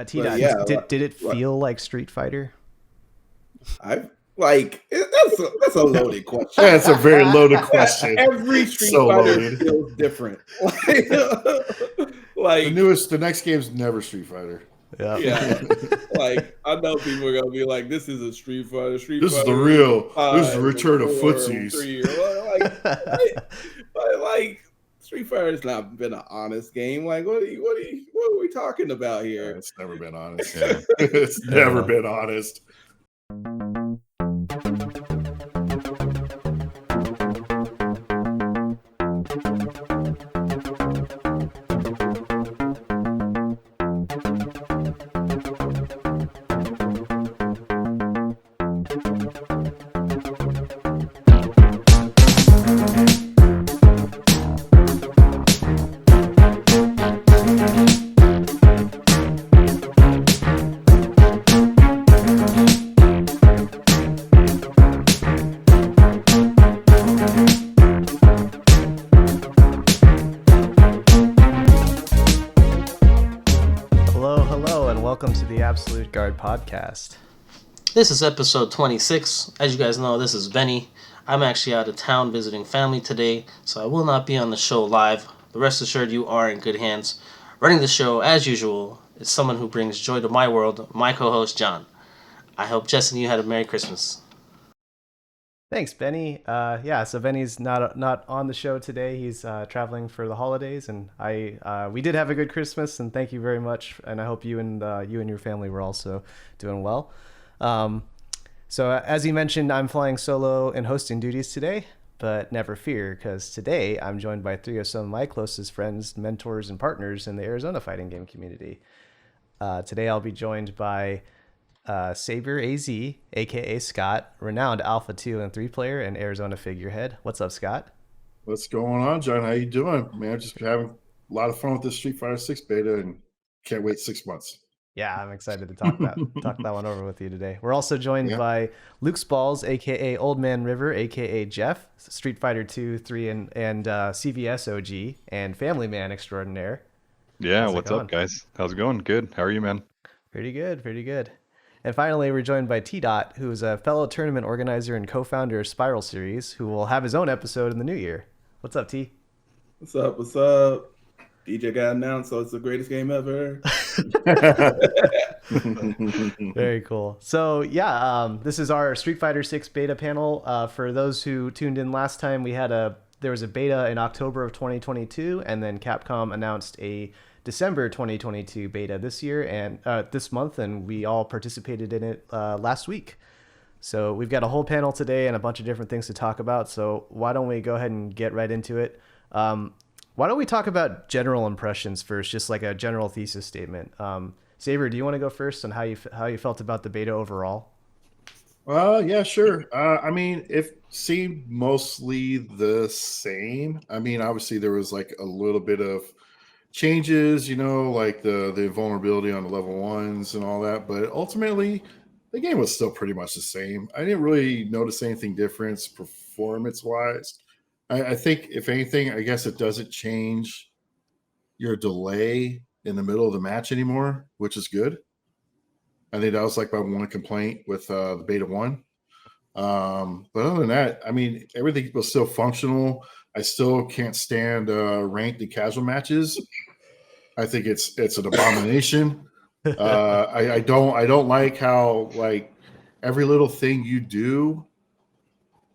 T-Dot, yeah, did it feel like Street Fighter? That's a loaded question. That's a very loaded question. Every Street Fighter feels different. The next game's never Street Fighter. Yeah. Like, I know people are gonna be like, "This is a Street Fighter." This is the real. This is the return of 4, footsies. 3, like Street Fighter's not been an honest game. Like, what are we talking about here? It's never been honest. It's never been honest. Absolute Guard podcast. This is episode 26. As you guys know, this is Benny. I'm actually out of town visiting family today, so I will not be on the show live. But rest assured, you are in good hands. Running the show, as usual, is someone who brings joy to my world, my co-host, John. I hope Jess and you had a Merry Christmas. Thanks, Benny. So Benny's not on the show today. He's traveling for the holidays, and we did have a good Christmas, and thank you very much. And I hope you and your family were also doing well. So as you mentioned, I'm flying solo and hosting duties today, but never fear, because today I'm joined by three of some of my closest friends, mentors, and partners in the Arizona fighting game community. Today I'll be joined by Sabre AZ, aka Scott, renowned Alpha 2 and 3 player and Arizona figurehead. What's up, Scott? What's going on, John? How you doing, man? I'm just having a lot of fun with this Street Fighter 6 beta and can't wait 6 months. Yeah, I'm excited to talk that one over with you today. We're also joined by Lukesballs, aka Old Man River, aka Jeff, Street Fighter 2, 3, and CVS OG, and family man extraordinaire. Yeah, what's up, guys? How's it going? Good. How are you, man? Pretty good. And finally, we're joined by T-Dot, who is a fellow tournament organizer and co-founder of Spiral Series, who will have his own episode in the new year. What's up, T? What's up? DJ got announced, so it's the greatest game ever. Very cool. So, this is our Street Fighter 6 beta panel. For those who tuned in last time, there was a beta in October of 2022, and then Capcom announced a December 2022 beta this year and this month, and we all participated in it last week. So we've got a whole panel today and a bunch of different things to talk about. So why don't we go ahead and get right into it? Why don't we talk about general impressions first, just like a general thesis statement? Sabre, do you want to go first on how you felt about the beta overall? Yeah, sure. I mean, it seemed mostly the same. I mean, obviously there was like a little bit of changes, like the invulnerability on the level 1s and all that, but ultimately the game was still pretty much the same. I didn't really notice anything different performance wise. I think if anything, I guess it doesn't change your delay in the middle of the match anymore, which is good. I think that was like my one complaint with the beta 1. But other than that, I mean, everything was still functional. I still can't stand ranked and casual matches. I think it's an abomination. I don't like how like every little thing you do,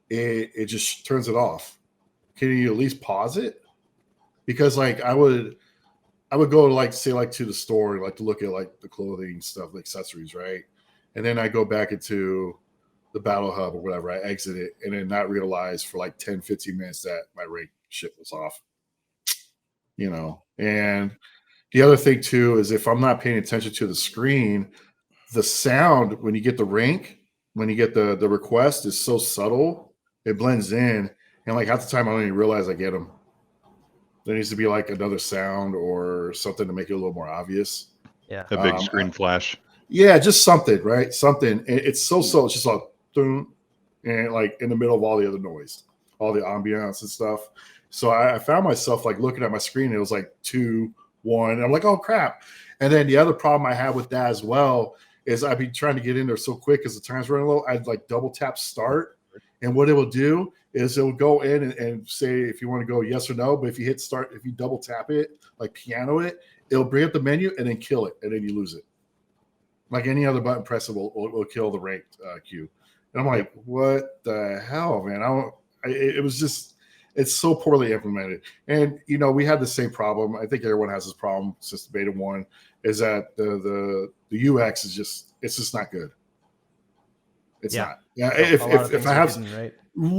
it just turns it off. Can you at least pause it? Because like I would go to like say like to the store like to look at like the clothing stuff, the accessories, right? And then I go back into the battle hub or whatever, I exit it and then not realize for like 10, 15 minutes that my rank shit was off. And the other thing too is if I'm not paying attention to the screen, the sound when you get the rank, when you get the request is so subtle, it blends in. And like half the time I don't even realize I get them. There needs to be like another sound or something to make it a little more obvious. Yeah. A big screen flash. Yeah, just something, right? Something. It's so it's just like boom, and like in the middle of all the other noise, all the ambiance and stuff. So I found myself like looking at my screen. It was like 2 one. And I'm like, oh crap. And then the other problem I have with that as well is I'd be trying to get in there so quick because the time's running low. I'd like double tap start. And what it will do is it will go in and say if you want to go yes or no. But if you hit start, if you double tap it, like piano it, it'll bring up the menu and then kill it. And then you lose it. Like any other button press will kill the ranked queue. And I'm like, what the hell, man? It was just, it's so poorly implemented. And, you know, we had the same problem. I think everyone has this problem since the beta 1, is that the UX is just, it's just not good. It's not. Yeah. If I have, hidden,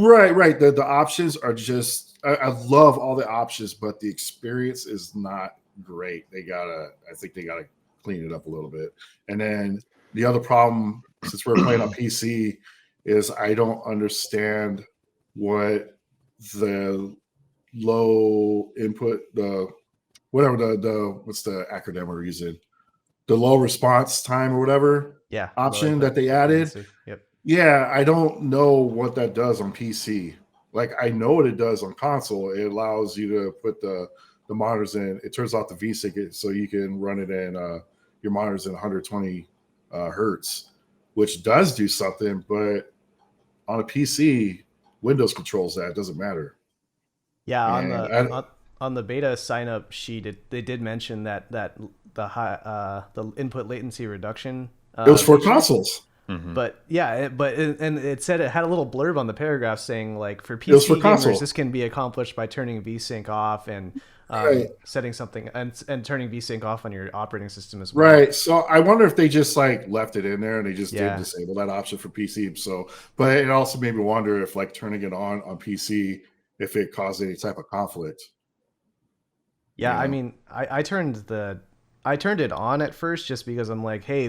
right. The options are just, I love all the options, but the experience is not great. I think they gotta clean it up a little bit. And then the other problem, since we're playing on PC, is I don't understand what the low input, what's the acronym we're using? The low response time or whatever option that they added. Yep. Yeah, I don't know what that does on PC. Like I know what it does on console. It allows you to put the monitors in. It turns off the VSync so you can run it in your monitors in 120 hertz, which does do something. But on a PC, Windows controls that. It doesn't matter. Yeah, on the beta sign up sheet, they did mention that the input latency reduction. It was for consoles. Mm-hmm. But it said it had a little blurb on the paragraph saying like for PC gamers this can be accomplished by turning VSync off and setting something and turning VSync off on your operating system as well. Right. So I wonder if they just like left it in there and they just did disable that option for PC. So, but it also made me wonder if like turning it on PC, if it caused any type of conflict. Yeah, I mean, I turned it on at first just because I'm like, hey,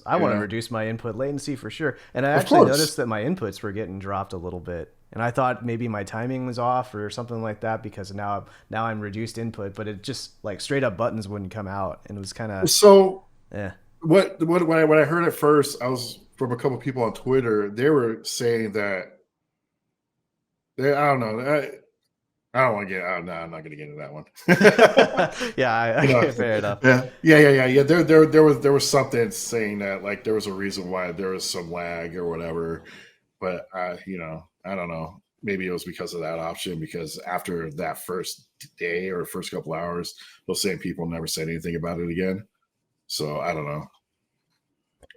I want to reduce my input latency for sure. And I actually noticed that my inputs were getting dropped a little bit. And I thought maybe my timing was off or something like that because now I'm reduced input, but it just like straight up buttons wouldn't come out. And it was kind of What I heard at first, I was from a couple of people on Twitter, they were saying that I don't know. I don't want to get out. No, I'm not going to get into that one. Fair enough. Yeah. There was something saying that like there was a reason why there was some lag or whatever, but I don't know. Maybe it was because of that option. Because after that first day or first couple hours, those same people never said anything about it again. So I don't know.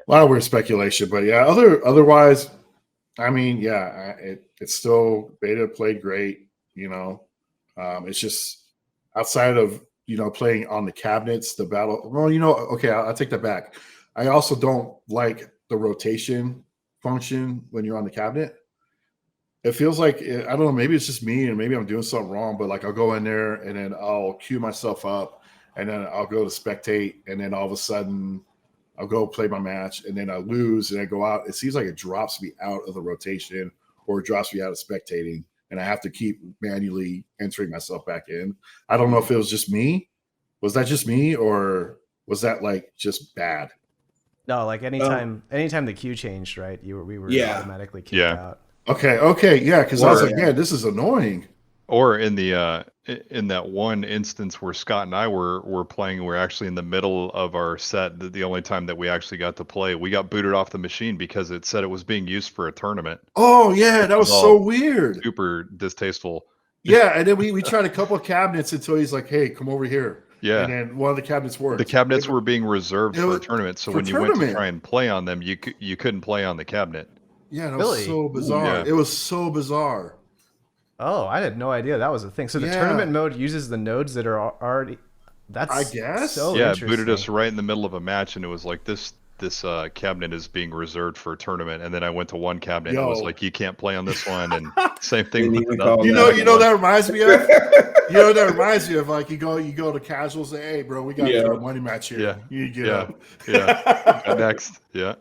A lot of weird speculation, but yeah. Otherwise, I mean, it's still beta played great. It's just outside of playing on the cabinets, the battle. Well, okay, I'll take that back. I also don't like the rotation function when you're on the cabinet. It feels like I don't know. Maybe it's just me, and maybe I'm doing something wrong. But like, I'll go in there and then I'll queue myself up, and then I'll go to spectate, and then all of a sudden I'll go play my match, and then I lose, and I go out. It seems like it drops me out of the rotation, or it drops me out of spectating. And I have to keep manually entering myself back in. I don't know if it was just me. Was that just me, or was that like just bad? No, like anytime the queue changed, right? We were automatically kicked out. Okay, yeah. Because I was like, man, this is annoying. Or in the in that one instance where Scott and I were playing, we're actually in the middle of our set. The only time that we actually got to play, we got booted off the machine because it said it was being used for a tournament. Oh yeah, that was so weird. Super distasteful. Yeah, and then we tried a couple of cabinets until he's like, "Hey, come over here." Yeah, and then one of the cabinets worked. The cabinets were being reserved for a tournament, so when you went to try and play on them, you couldn't play on the cabinet. Yeah, that was so bizarre. Yeah. It was so bizarre. Oh, I had no idea that was a thing. So the tournament mode uses the nodes that are already. That's I guess. So it booted us right in the middle of a match, and it was like this cabinet is being reserved for a tournament. And then I went to one cabinet, and it was like you can't play on this one, and same thing. You know that reminds me of. That reminds me of like you go to casuals and hey bro, we got a money match here. Yeah, you get up. Yeah. Next, yeah.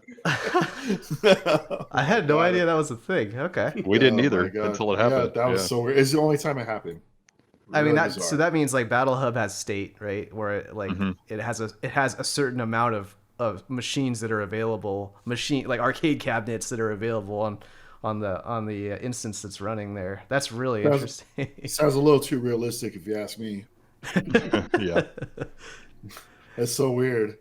I had no idea that was a thing. Okay, we didn't either until it happened. Yeah, that was so weird. It's the only time it happened. Really I mean, so that means like Battle Hub has state, right? Where it has a certain amount of machines that are available, like arcade cabinets that are available on the instance that's running there. That's really interesting. Sounds a little too realistic if you ask me. Yeah. That's so weird.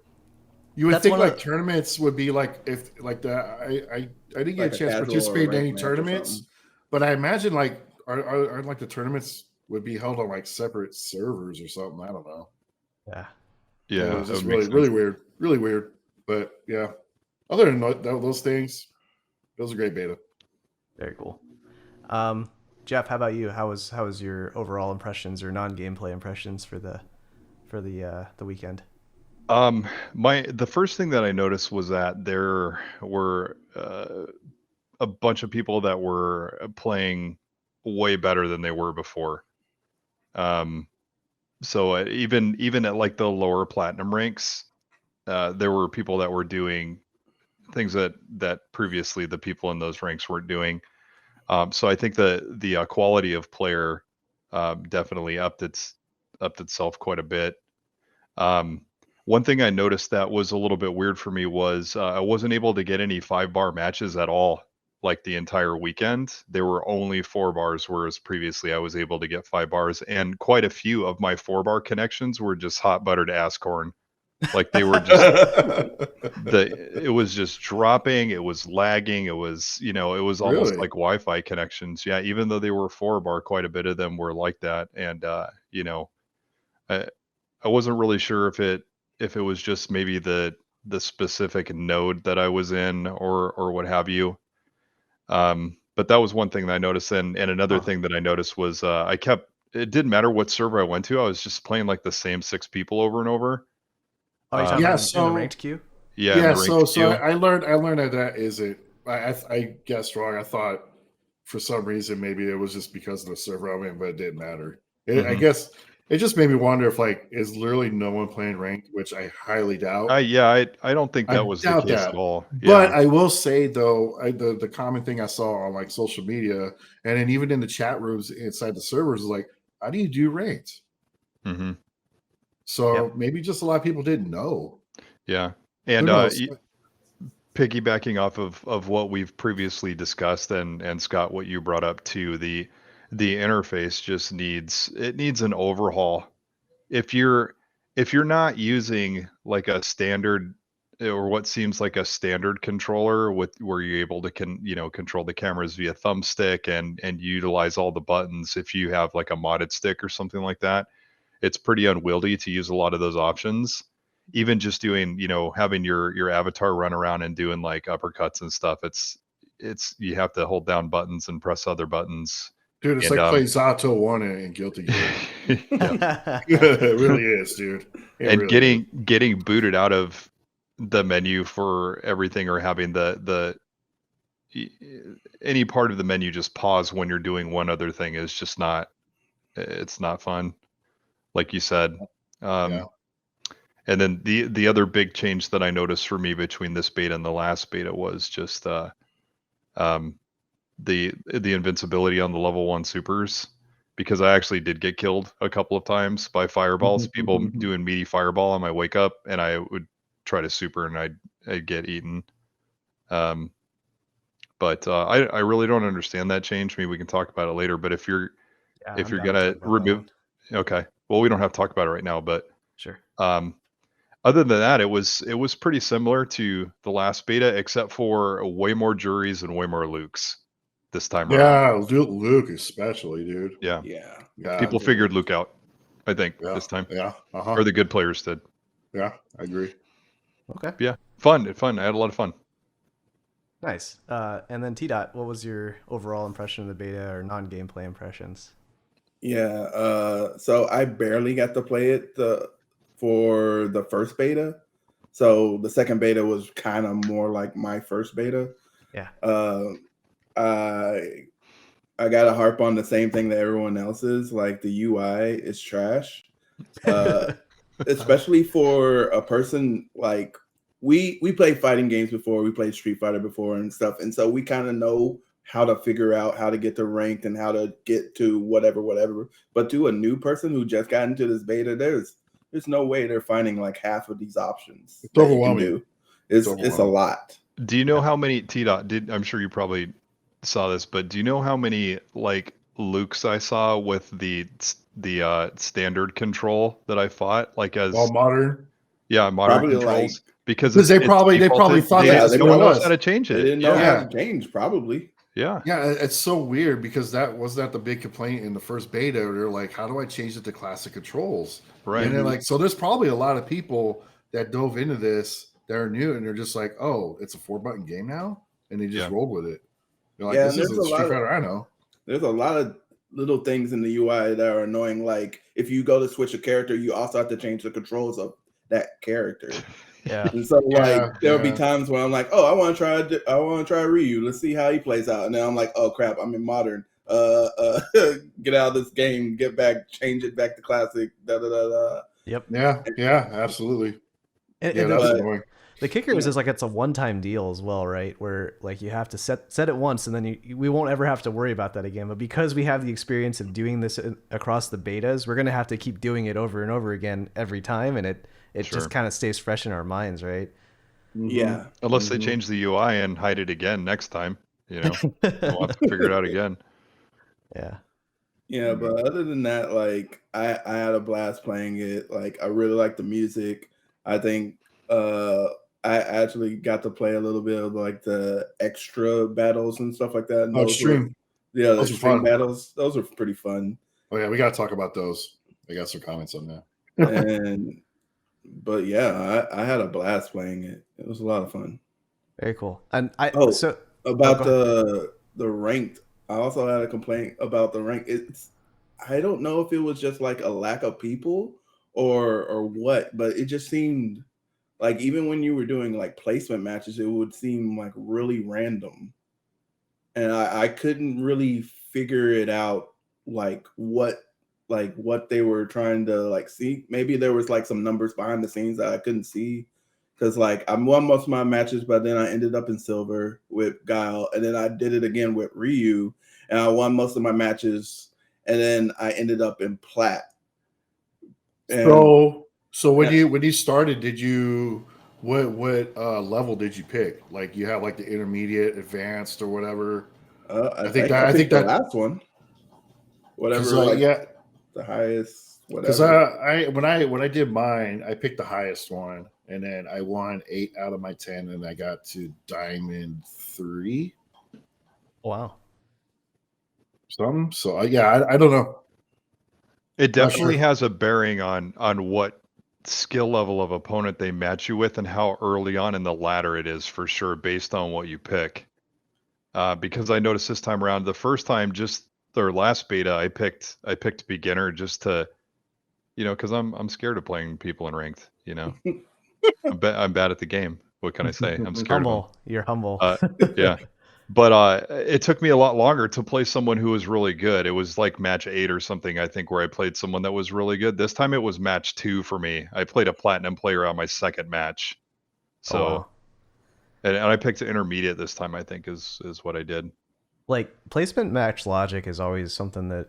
You would That's think one like of tournaments would be like if like that. I didn't get Like a a chance to casual or a participate in any ranked match or tournaments, something. but I imagine like are like the tournaments would be held on like separate servers or something. I don't know. yeah. Yeah, it Yeah, was that just would make really sense. weird, really weird. But yeah, other than those things, it was a great beta. Very cool. Jeff, how about you? How was your overall impressions or non-gameplay impressions for the weekend? The first thing that I noticed was that there were a bunch of people that were playing way better than they were before. Um, so even at like the lower platinum ranks, there were people that were doing things that previously the people in those ranks weren't doing. So I think the quality of player definitely upped itself quite a bit. Um, One thing I noticed that was a little bit weird for me was I wasn't able to get any 5 bar matches at all, like the entire weekend. There were only 4 bars, whereas previously I was able to get 5 bars, and quite a few of my 4 bar connections were just hot buttered ass corn. Like they were just it was just dropping, it was lagging, it was, it was almost Really? like Wi-Fi connections. Yeah, even though they were 4 bar, quite a bit of them were like that. And I, I wasn't really sure if it was just maybe the specific node that I was in or what have you. But that was one thing that I noticed. And another Huh. thing that I noticed was it didn't matter what server I went to, I was just playing like the same 6 people over and over. Oh, you're talking Yeah. about Um, in the ranked queue? yeah, in Yeah, the ranked so queue. I learned that that isn't. I guessed wrong. I thought for some reason maybe it was just because of the server I'm in, but it didn't matter. I Hmm. guess it just made me wonder if like is literally no one playing ranked, which I highly doubt. I don't think I that was the doubt case at that. all. But Yeah. I will say though, the common thing I saw on like social media and then even in the chat rooms inside the servers is like, how do you do ranked? Hmm. So Yep. maybe just a lot of people didn't know. Yeah. Who And knows? piggybacking off of what we've previously discussed, and Scott, what you brought up too, the interface just needs an overhaul. If you're not using like a standard or what seems like a standard controller with where you're able to control the cameras via thumbstick and utilize all the buttons, if you have like a modded stick or something like that, it's pretty unwieldy to use a lot of those options. Even just doing, having your avatar run around and doing like uppercuts and stuff, it's you have to hold down buttons and press other buttons. Dude, it's And like playing Zato 1 in Guilty Gear. yeah. It really is, dude. It And really is. getting booted out of the menu for everything, or having e- any part of the menu just pause when you're doing one other thing is just not, it's not fun, like you said. Yeah. um and then the other big change that I noticed for me between this beta and the last beta was just um the invincibility on the level 1 supers, because I actually did get killed a couple of times by fireballs, people doing meaty fireball on my wake up, and I would try to super and I'd get eaten. Um, but I really don't understand that change. Maybe we can talk about it later. But Yeah, if I'm you're down to gonna talk about that remove, one. okay, well we don't have to talk about it right now. But Sure. um, other than that, it was pretty similar to the last beta, except for way more juries and way more Lukes this time around. Yeah, Luke especially, dude. Yeah, Yeah, Yeah. people absolutely. figured Luke out, I think, Yeah. this time, Yeah. or the good players did. Yeah, I agree. Okay. Yeah, fun. I had a lot of fun. Nice. And then T Dot, what was your overall impression of the beta or non-gameplay impressions? Yeah. So I barely got to play it for the first beta. So the second beta was kind of more like my first beta. Yeah. I I gotta harp on the same thing that everyone else is. Like the UI is trash. Uh, especially for a person like we played fighting games before, we played Street Fighter before and stuff, and so we kind of know how to figure out how to get to ranked and how to get to whatever. But to a new person who just got into this beta, there's no way they're finding like half of these options It's that you can overwhelming. do. It's It's a overwhelming. lot. Do you know how many T dot did? I'm sure you probably saw this, but do you know how many like Lukes I saw with the standard control that I fought, like as All modern. modern Probably controls, because Because they it's probably defaulted. thought Yeah, that's they No what it one knows was. how to change they it. didn't know Yeah, how to change. Probably. yeah, Yeah, it's so weird because that wasn't that the big complaint in the first beta. They're like, how do I change it to classic controls? right. And they're like, so there's probably a lot of people that dove into this that are new and they're just like, oh, it's a 4-button game now, and they just Yeah. rolled with it. They're like, Yeah, this and is a Street Fighter I know. there's a lot of little things in the UI that are annoying. Like if you go to switch a character, you also have to change the controls of that character. Yeah. And so like Yeah, there'll be yeah. times when I'm like, oh, I want to try Ryu. Let's see how he plays out. And then I'm like, oh crap, I'm in modern. Get out of this game. Get back. Change it back to classic. Da da da da. Yep. Yeah, absolutely. And, Yeah, and that's but- annoying. the kicker is like it's a one-time deal as well, right? Where like you have to set it once, and then we won't ever have to worry about that again. But because we have the experience of doing this across the betas, we're gonna have to keep doing it over and over again every time, and it Sure. just kind of stays fresh in our minds, right? Yeah. Unless they Mhm. change the UI and hide it again next time, we'll have to figure it out again. Yeah. Yeah, but other than that, like I had a blast playing it. Like I really like the music. I think I actually got to play a little bit of like the extra battles and stuff like that. And Oh, those extreme. the Those are extreme fun. battles, those are pretty fun. Oh yeah, we gotta talk about those. I got some comments on that. But yeah, I had a blast playing it. It was a lot of fun. Very cool. And About go the ranked, I also had a complaint about the rank. I don't know if it was just like a lack of people or what, but it just seemed like even when you were doing like placement matches, it would seem like really random. And I couldn't really figure it out like what they were trying to like see. Maybe there was like some numbers behind the scenes that I couldn't see. Because like I won most of my matches, but then I ended up in silver with Guile, and then I did it again with Ryu, and I won most of my matches, and then I ended up in plat. And So when you started, did you what level did you pick? Like you have like the intermediate, advanced, or whatever. I think think I picked the that- last one, whatever, 'Cause, like yeah, the highest, whatever. because I when I did mine, I picked the highest one, and then I won 8 out of my 10, and I got to Diamond 3. Wow. Something. So I don't know. It Not definitely sure. has a bearing on what skill level of opponent they match you with and how early on in the ladder it is, for sure, based on what you pick. Because I noticed this time around, the first time, just their last beta, I picked beginner just to, because I'm scared of playing people in ranked. I'm bad at the game. What can I say? I'm scared of them. Humble. You're humble. Yeah. But it took me a lot longer to play someone who was really good. It was like match 8 or something, I think, where I played someone that was really good. This time it was match 2 for me. I played a platinum player on my second match. So, Oh, wow. and I picked intermediate this time, I think, is what I did. Like placement match logic is always something that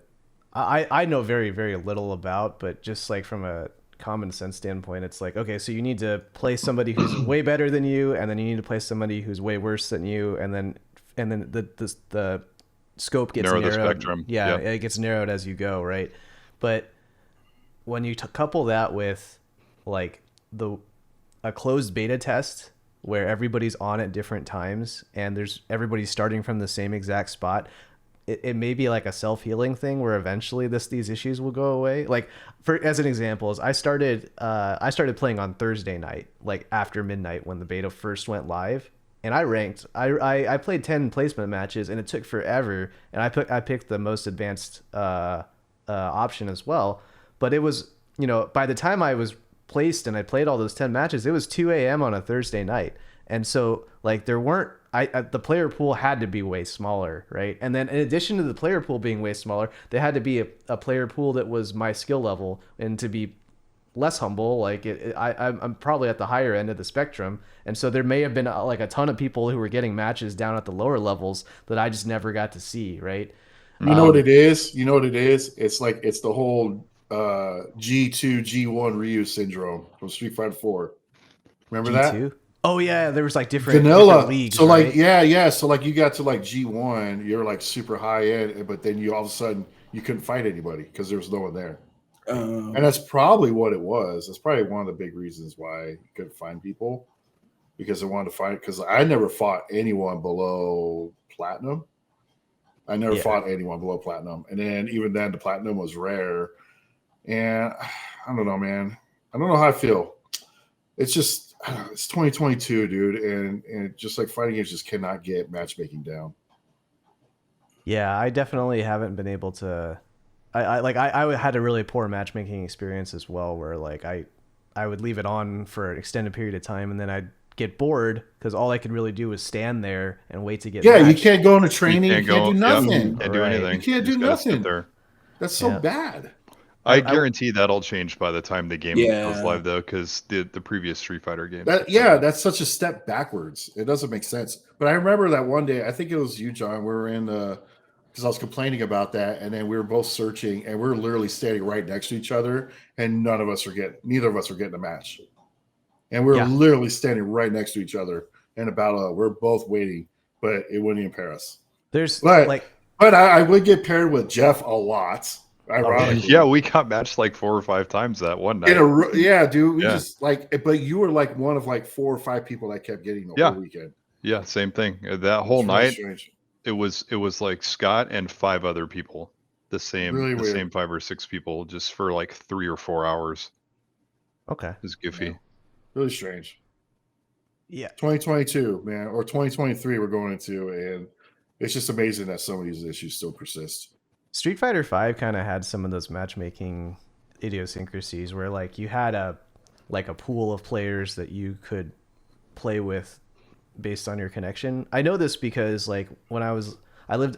I know very, very little about, but just like from a common sense standpoint, it's like, okay, so you need to play somebody who's way better than you, and then you need to play somebody who's way worse than you, and then the scope gets Narrow the narrowed. spectrum. Yeah, Yep. it gets narrowed as you go, right? But when you couple that with like a closed beta test where everybody's on at different times and everybody's starting from the same exact spot, it may be like a self-healing thing where eventually these issues will go away. Like as an example, is I started playing on Thursday night, like after midnight when the beta first went live, and I ranked. I played 10 placement matches and it took forever, and I picked the most advanced option as well. But it was, by the time I was placed and I played all those 10 matches, it was 2 a.m. on a Thursday night. And so like there weren't, the player pool had to be way smaller, right? And then in addition to the player pool being way smaller, there had to be a player pool that was my skill level, and to be less humble, like I'm probably at the higher end of the spectrum. And so there may have been like a ton of people who were getting matches down at the lower levels that I just never got to see, right? You know what it is? You know what it is? It's like it's the whole G2 G1 Ryu syndrome from Street Fighter 4. Remember that? G2? Oh yeah, there was like different leagues, So right? like yeah. So like you got to like G1, you're like super high end, but then you all of a sudden you couldn't fight anybody because there was no one there. And that's probably what it was. That's probably one of the big reasons why you couldn't find people, because they wanted to fight. Because I never fought anyone below platinum. I never fought anyone below platinum, and then even then the platinum was rare. And I don't know, man. I don't know how I feel. It's just it's 2022, dude, and just like fighting games just cannot get matchmaking down. Yeah, I definitely haven't been able to. I had a really poor matchmaking experience as well, where like I would leave it on for an extended period of time, and then I'd get bored because all I could really do was stand there and wait to get Yeah, matched. you can't go into training. You can't do Yep, nothing. can't do anything. You can't just do gotta sit nothing. there. That's so bad. I guarantee that'll change by the time the game goes Yeah. live, though, because the previous Street Fighter game. That's such a step backwards. It doesn't make sense. But I remember that one day, I think it was you, John. We were in because I was complaining about that, and then we were both searching, and we are literally standing right next to each other, and neither of us were getting a match. And we were literally standing right next to each other in a battle. We're both waiting, but it wouldn't even pair us. But I would get paired with Jeff a lot. Ironically. Yeah, we got matched like 4 or 5 times that one night. Dude. We just like, but you were like one of like 4 or 5 people that kept getting the whole weekend. Yeah, same thing. That whole night, it was like Scott and 5 other people, the same 5 or 6 people, just for like 3 or 4 hours. Okay, it's goofy. Yeah. Really strange. Yeah, 2022, man, or 2023 we're going into, and it's just amazing that some of these issues still persist. Street Fighter V kind of had some of those matchmaking idiosyncrasies where like you had a pool of players that you could play with based on your connection. I know this because like when I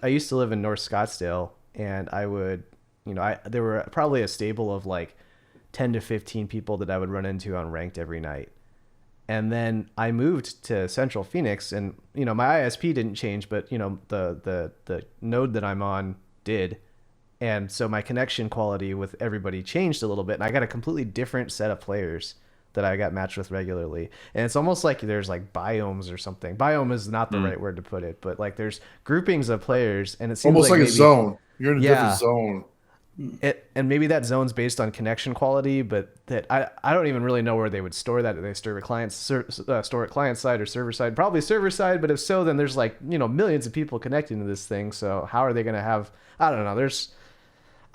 used to live in North Scottsdale, and I would, there were probably a stable of like 10 to 15 people that I would run into on ranked every night. And then I moved to Central Phoenix, and my ISP didn't change, but the node that I'm on did. And so my connection quality with everybody changed a little bit, and I got a completely different set of players that I got matched with regularly. And it's almost like there's like biomes or something. Biome is not the right word to put it, but like there's groupings of players, and it seems almost like a zone. You're in a different zone. And maybe that zone's based on connection quality, but that I don't even really know where they would store that. Do they store it store it client side or server side? Probably server side, but if so, then there's like millions of people connecting to this thing. So how are they going to have? I don't know.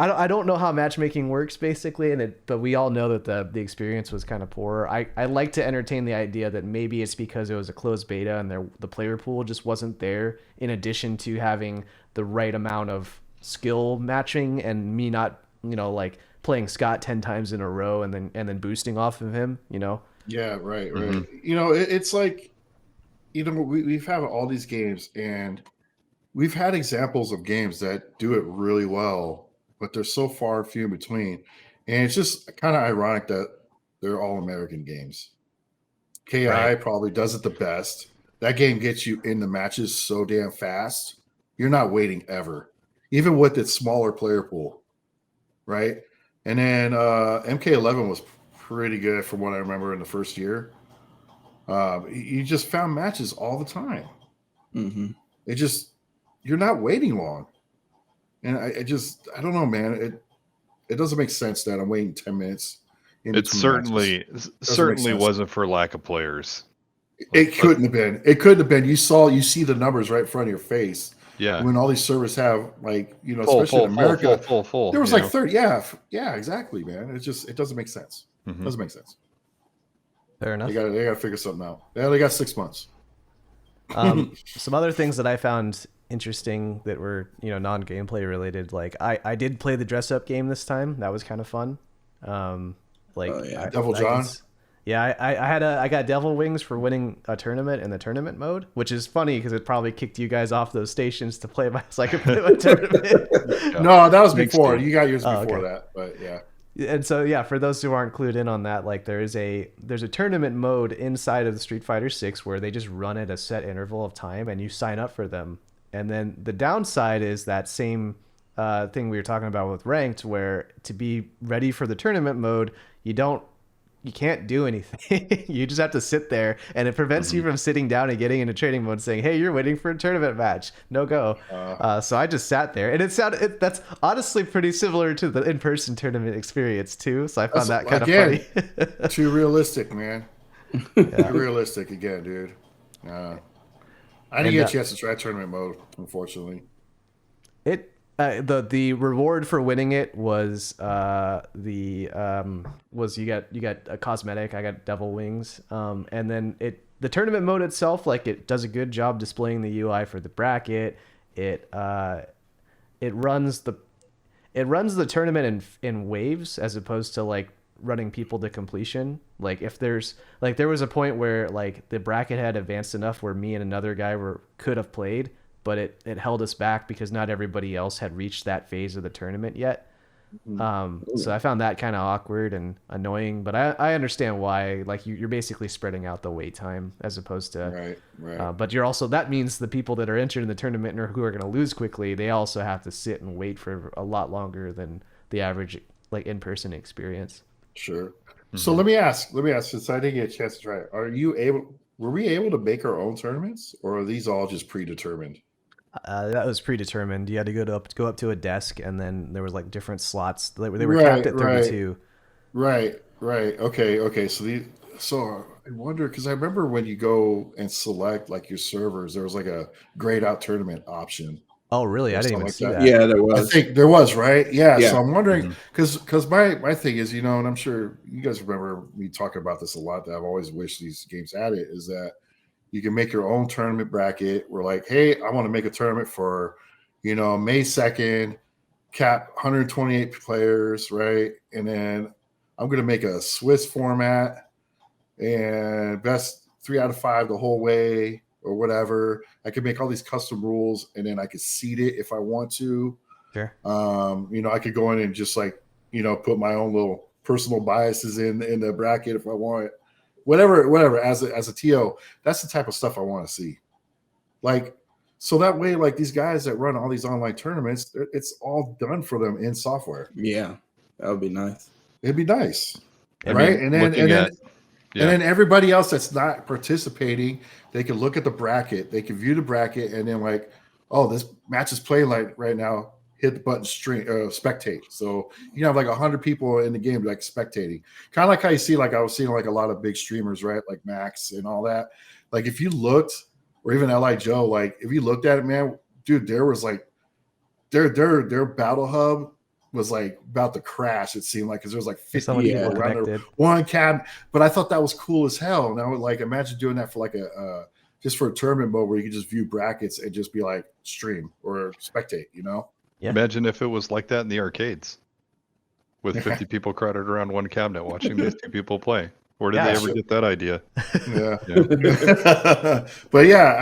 I don't know how matchmaking works basically, but we all know that the experience was kind of poor. I like to entertain the idea that maybe it's because it was a closed beta and the player pool just wasn't there, in addition to having the right amount of skill matching and me not like playing Scott 10 times in a row and then boosting off of him. Yeah, right. It's like we've had all these games, and we've had examples of games that do it really well, but they're so far few in between. And it's just kind of ironic that they're all American games. KI probably does it the best. That game gets you in the matches so damn fast. You're not waiting ever, even with its smaller player pool, right? And then MK11 was pretty good from what I remember in the first year. You just found matches all the time. Mm-hmm. You're not waiting long. And I don't know, man. It doesn't make sense that I'm waiting 10 minutes. It certainly wasn't for lack of players. It couldn't have been. It couldn't have been. You see the numbers right in front of your face. Yeah. When all these servers have especially in America, full. There was like 30. Yeah, exactly, man. It doesn't make sense. Mm-hmm. It doesn't make sense. Fair enough. They got to figure something out. Yeah, they got 6 months. Some other things that I found interesting that were non-gameplay related, like I did play the dress up game this time. That was kind of fun. Devil John. I got devil wings for winning a tournament in the tournament mode, which is funny because it probably kicked you guys off those stations to play by so I could play my tournament. No, that was before. You got yours before that, but yeah. And so for those who aren't clued in on that, like there's a tournament mode inside of the Street Fighter 6 where they just run at a set interval of time and you sign up for them. And then the downside is that same thing we were talking about with ranked, where to be ready for the tournament mode, you don't you can't do anything. You just have to sit there, and it prevents you from sitting down and getting into training mode, saying, "Hey, you're waiting for a tournament match. No go." So I just sat there, and that's honestly pretty similar to the in-person tournament experience too. So I found that kind of funny. Too realistic, man. Too realistic again, dude. I didn't get a chance to try tournament mode, unfortunately. The reward for winning it was you got a cosmetic. I got devil wings, and then the tournament mode itself, like, it does a good job displaying the UI for the bracket. It runs the tournament in waves as opposed to like running people to completion. Like, if there's like, there was a point where like the bracket had advanced enough where me and another guy could have played, but it held us back because not everybody else had reached that phase of the tournament yet. So I found that kind of awkward and annoying, but I understand why. Like, you're basically spreading out the wait time as opposed to right. But you're also, that means the people that are entered in the tournament or who are going to lose quickly, they also have to sit and wait for a lot longer than the average like in-person experience. Sure. So let me ask, since I didn't get a chance to try it, were we able to make our own tournaments, or are these all just predetermined? That was predetermined. You had to go up to a desk, and then there was like different slots. They were capped at 32. Right. Okay. So I wonder, because I remember when you go and select like your servers, there was like a grayed out tournament option. Oh, really? I didn't even see that. Yeah, there was. I think there was, right? Yeah. So I'm wondering, because my thing is, and I'm sure you guys remember me talking about this a lot, that I've always wished these games had it, is that you can make your own tournament bracket. We're like, hey, I want to make a tournament for, May 2nd, cap 128 players, right? And then I'm going to make a Swiss format and best 3 out of 5 the whole way or whatever. I could make all these custom rules, and then I could seed it if I want to. Sure. I could go in and just like, put my own little personal biases in the bracket if I want. Whatever. As a TO, that's the type of stuff I want to see. Like, so that way, like, these guys that run all these online tournaments, it's all done for them in software. Yeah, that would be nice. It'd be nice, right? And then everybody else that's not participating, they can look at the bracket, they can view the bracket, and then like, oh, this match is playing like right now. Hit the button, spectate. So you have like 100 people in the game like spectating, kind of like how you see, like I was seeing like a lot of big streamers, right? Like Max and all that. Like if you looked, or even Li Joe, like if you looked at it, man, dude, there was like their battle hub was like about to crash. It seemed like, because there was like 50 people around there, one cab. But I thought that was cool as hell. And I would like imagine doing that for like a just for a tournament mode where you could just view brackets and just be like stream or spectate, Yeah. Imagine if it was like that in the arcades, with 50 people crowded around one cabinet watching these two people play. Where did they ever get that idea? Yeah. But yeah,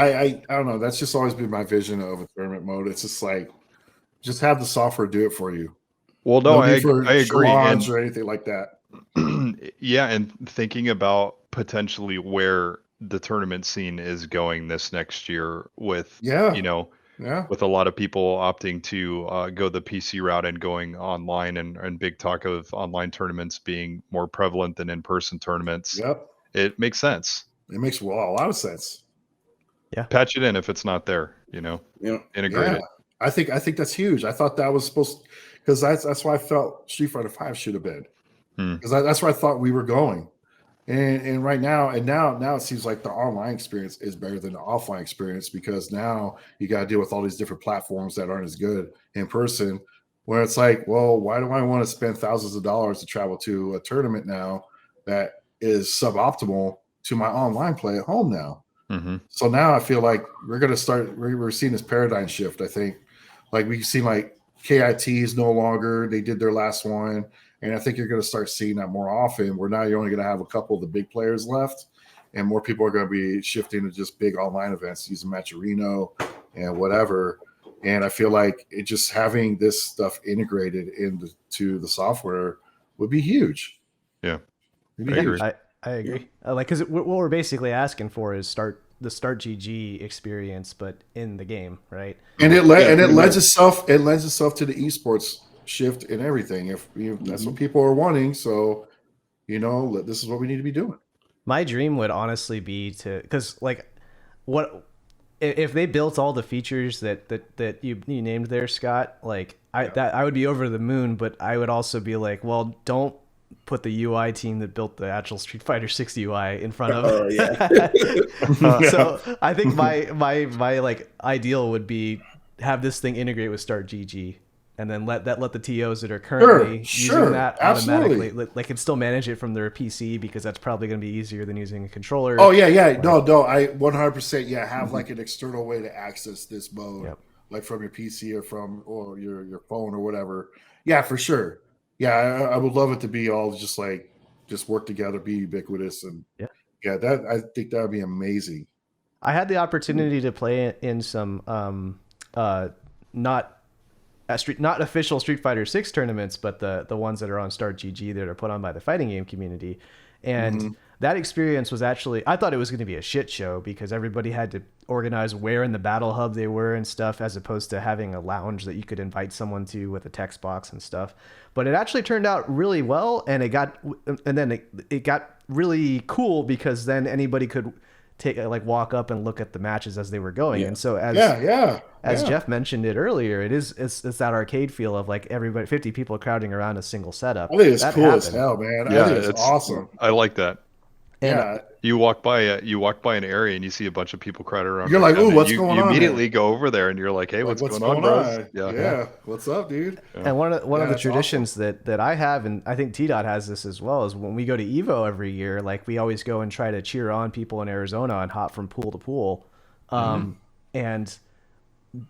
I don't know. That's just always been my vision of a tournament mode. It's just like, just have the software do it for you. Well, no, I agree. Or anything like that. Yeah, and thinking about potentially where the tournament scene is going this next year with, with a lot of people opting to go the PC route and going online, and big talk of online tournaments being more prevalent than in-person tournaments. Yep. It makes sense. It makes a lot of sense. Yeah. Patch it in if it's not there, integrate it. I think that's huge. I thought that was supposed to, because that's why I felt Street Fighter 5 should have been. Because that's where I thought we were going. And right now, now it seems like the online experience is better than the offline experience, because now you got to deal with all these different platforms that aren't as good in person, where it's like, well, why do I want to spend thousands of dollars to travel to a tournament now that is suboptimal to my online play at home now? So now I feel like we're going to start, we're seeing this paradigm shift. I think like we've seen like KIT is no longer, they did their last one. And I think you're going to start seeing that more often, where now you're only going to have a couple of the big players left, and more people are going to be shifting to just big online events, using Matcherino and whatever. And I feel like it just having this stuff integrated into the software would be huge. Yeah, I agree. Because what we're basically asking for is the Start GG experience, but in the game, right? And it lends itself to the esports shift and everything. If that's what people are wanting, so This is what we need to be doing. My dream would honestly be to, because like, what if they built all the features that you named there, Scott? Like, I would be over the moon, but I would also be like, well, don't put the UI team that built the actual Street Fighter 6 UI in front of Oh yeah. So I think my like ideal would be have this thing integrate with Start GG, and then let the TOs that are currently using that automatically, they can still manage it from their PC, because that's probably going to be easier than using a controller. Oh yeah. No, I 100% have like an external way to access this mode, like from your PC or your phone or whatever. Yeah, for sure. Yeah, I would love it to be all just work together, be ubiquitous, and that I think that would be amazing. I had the opportunity to play in some not official Street Fighter 6 tournaments, but the ones that are on Start GG that are put on by the fighting game community, and that experience was actually, I thought it was going to be a shit show, because everybody had to organize where in the battle hub they were and stuff, as opposed to having a lounge that you could invite someone to with a text box and stuff. But it actually turned out really well, and it got really cool, because then anybody could walk up and look at the matches as they were going. And so as Jeff mentioned it earlier, it's that arcade feel of like everybody, 50 people crowding around a single setup. I think it's cool as hell, man. I think it's awesome. I like that. And you walk by an area and you see a bunch of people crowded around. You're like, "Ooh, what's going on?" You immediately go over there and you're like, "Hey, what's going on, bros?" Yeah, what's up, dude? And one of the traditions that I have, and I think T-Dot has this as well, is when we go to Evo every year, like we always go and try to cheer on people in Arizona and hop from pool to pool. And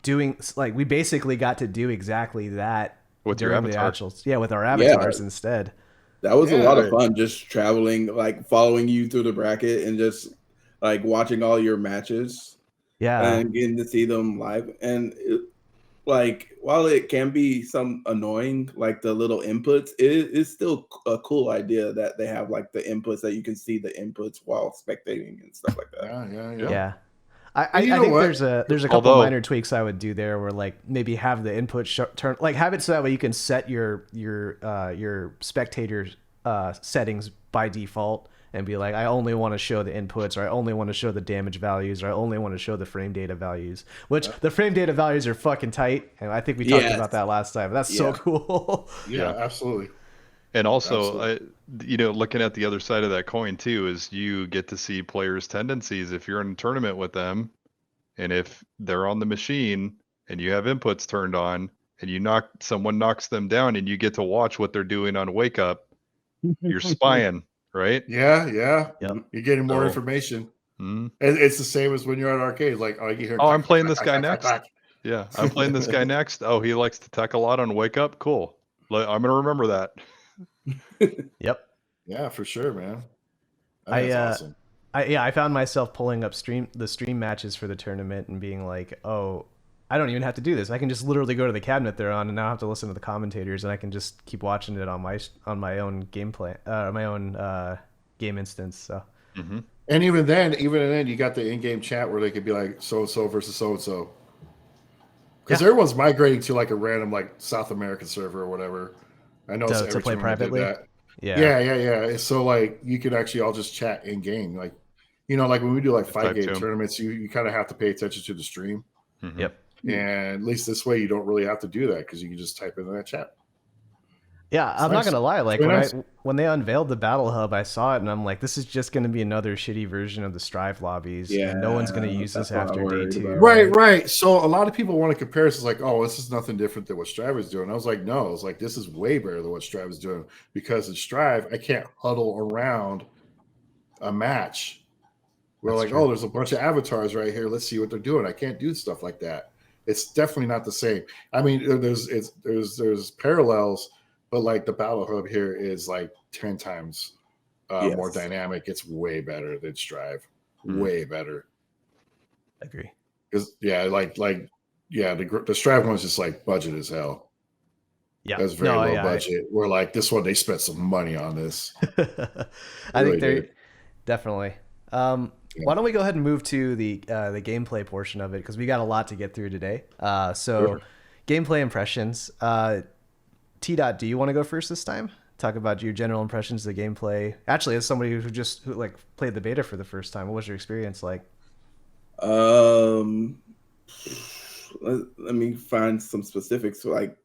doing, like, we basically got to do exactly that with your avatar. With our avatars instead. That was a lot of fun, just traveling, like following you through the bracket and just like watching all your matches. Yeah. And getting to see them live. And while it can be some annoying, like the little inputs, it's still a cool idea that they have like the inputs that you can see the inputs while spectating and stuff like that. Yeah. I think there's a couple minor tweaks I would do there, where like maybe have the input turn, like have it so that way you can set your spectator settings by default and be like, I only want to show the inputs, or I only want to show the damage values, or I only want to show the frame data values, which the frame data values are fucking tight. And I think we talked about that last time. That's so cool. Yeah, absolutely. And also, looking at the other side of that coin too, is you get to see players' tendencies. If you're in a tournament with them, and if they're on the machine and you have inputs turned on, and someone knocks them down, and you get to watch what they're doing on Wake Up, you're spying, right? Yeah. You're getting more information. And it's the same as when you're at arcade. Like, you hear, I'm playing this guy next. Yeah, I'm playing this guy next. Oh, he likes to tech a lot on Wake Up. Cool. I'm gonna remember that. Yep. Yeah, for sure, man. That's awesome. I found myself pulling up the stream matches for the tournament and being like, oh, I don't even have to do this. I can just literally go to the cabinet they're on, and now I have to listen to the commentators, and I can just keep watching it on my own gameplay, my own game instance. So. And even then, you got the in-game chat where they could be like so and so versus so and so, because everyone's migrating to like a random like South American server or whatever. I know to play privately. Yeah. So like you could actually all just chat in game, like like when we do like fight game tournaments, you kind of have to pay attention to the stream. Yep. And at least this way, you don't really have to do that, because you can just type in that chat. Yeah, I'm not gonna lie. Like when they unveiled the Battle Hub, I saw it and I'm like, this is just gonna be another shitty version of the Strive lobbies. Yeah, and no one's gonna use this after day 2. Right. So a lot of people want to compare us, like, oh, this is nothing different than what Strive is doing. I was like, no, it's like this is way better than what Strive is doing, because in Strive, I can't huddle around a match. We're like, oh, there's a bunch of avatars right here. Let's see what they're doing. I can't do stuff like that. It's definitely not the same. I mean, there's parallels, but like the Battle Hub here is like 10 times more dynamic. It's way better than Strive. Way better. Agree. Because the Strive one's just like budget as hell. Yeah, that's very low budget. We're like, this one, they spent some money on this. I think they're definitely. Why don't we go ahead and move to the gameplay portion of it, because we got a lot to get through today. Gameplay impressions. T-Dot, do you want to go first this time? talk about your general impressions of the gameplay. Actually, as somebody who like played the beta for the first time, what was your experience like? Um, let me find some specifics. Like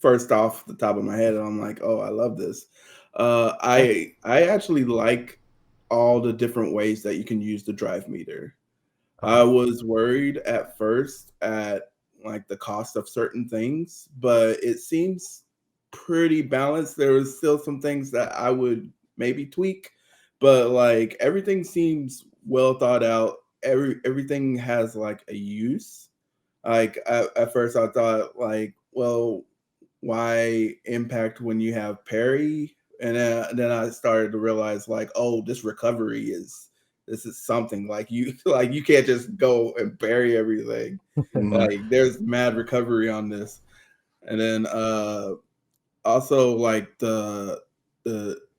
first off the top of my head, I'm like, oh, I love this. I actually like all the different ways that you can use the drive meter. I Okay. was worried at first at like the cost of certain things, but it seems pretty balanced. There was still some things that I would maybe tweak, but like everything seems well thought out. Everything has like a use. Like at first I thought like, well, why impact when you have parry? And then I started to realize like, oh, this is something like you like you can't just go and parry everything. Like there's mad recovery on this. And then also like the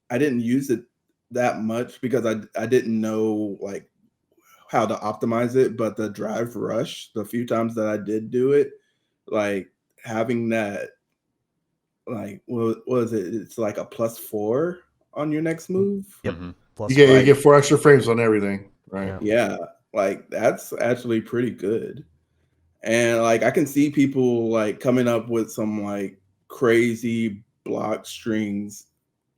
I didn't use it that much because I didn't know like how to optimize it, but the drive rush, the few times that I did do it, like having that like what was it? It's like a +4 on your next move. Yep. Mhm. Plus You Like get 4 extra frames on everything, right? Yeah. yeah, like that's actually pretty good. And like I can see people like coming up with some like crazy block strings,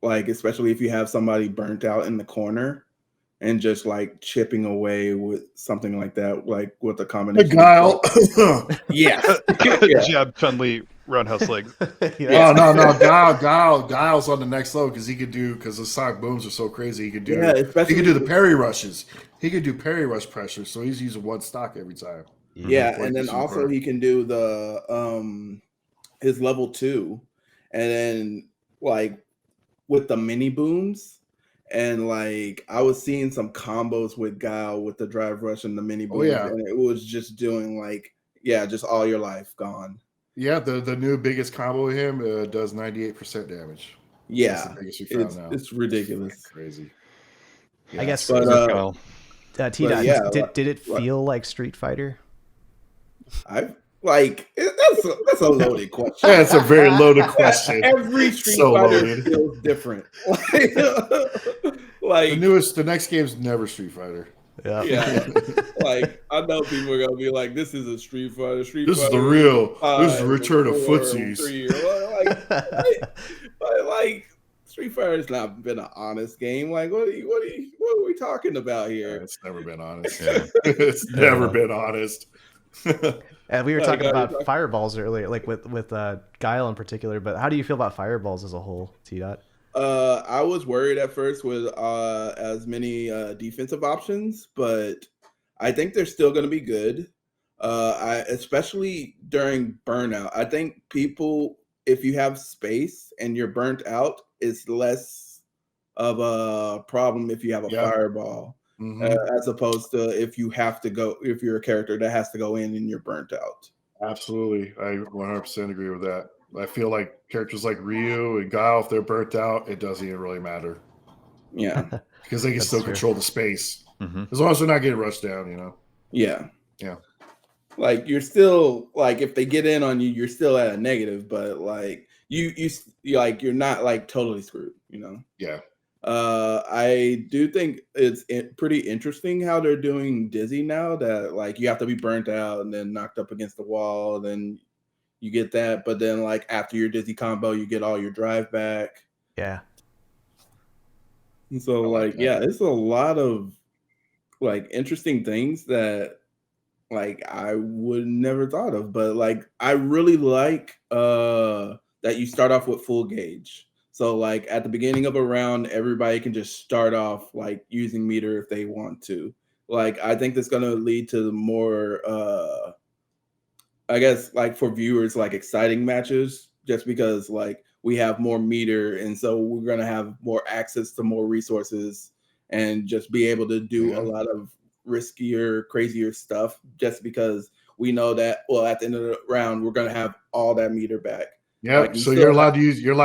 like especially if you have somebody burnt out in the corner and just like chipping away with something like that, like with a Hey, combination of Guile. like, yes. Yeah. Jab Fenley roundhouse legs. Yeah. Oh no, Guile's on the next level because the sonic booms are so crazy. He Yeah, could especially do the parry rushes. He could do parry rush pressure, so he's using one stock every time. yeah, Before he and then gets his also burn. he can do the his level 2 and then like with the mini booms and like I was seeing some combos with Guile with the drive rush and the mini Oh booms yeah, and it was just doing like yeah, just all your life gone. yeah. The new biggest combo with him does 98% damage. That's the Yeah, biggest we found now. it's It's fucking ridiculous. crazy. I Yeah, it's guess But crazy. Kyle. T Dot, yeah, did it like feel like Street Fighter? I like that's a loaded question. That's a very loaded question. Every Street So Fighter loaded. feels different. Like The next game's never Street Fighter. Yeah. yeah, like I know people are gonna be like, "This is a Street Fighter." Street This is the Fighter real. This is the 5 or return of 4 or footsies. 3 or like, but like Street Fighter's not been an honest game. Like, what are we talking about here? It's never been honest. Yeah. It's never been honest. And we were Like, talking about fireballs earlier, like with Guile in particular. But how do you feel about fireballs as a whole, T Dot? I was worried at first with as many defensive options, but I think they're still going to be good. I especially during burnout. I think people, if you have space and you're burnt out, it's less of a problem if you have a Yeah. fireball, Mhm. as opposed to if you have to go, if you're a character that has to go in and you're burnt out. Absolutely. I 100% agree with that. I feel like characters like Ryu and Guile, if they're burnt out, it doesn't even really matter Yeah, because they can That's still true. control the space Mm-hmm. as long as they're not getting rushed down. You know. yeah, Yeah. like you're still like if they get in on you, you're still at a negative, but like you like you're not like totally screwed, you know. Yeah. I do think it's pretty interesting how they're doing Dizzy now. That like you have to be burnt out and then knocked up against the wall, then you get that. But then like after your Dizzy combo, you get all your drive back. Yeah. And so I like like that. yeah, it's a lot of like interesting things that like I would never thought of. But like I really like that you start off with full gauge. So like at the beginning of a round, everybody can just start off like using meter if they want to. Like I think that's gonna lead to more I guess like for viewers like exciting matches just because like we have more meter and so we're gonna have more access to more resources and just be able to do a Yeah. lot of riskier, crazier stuff just because we know that well at the end of the round we're gonna have all that meter back. Yeah. Like we So still you're have allowed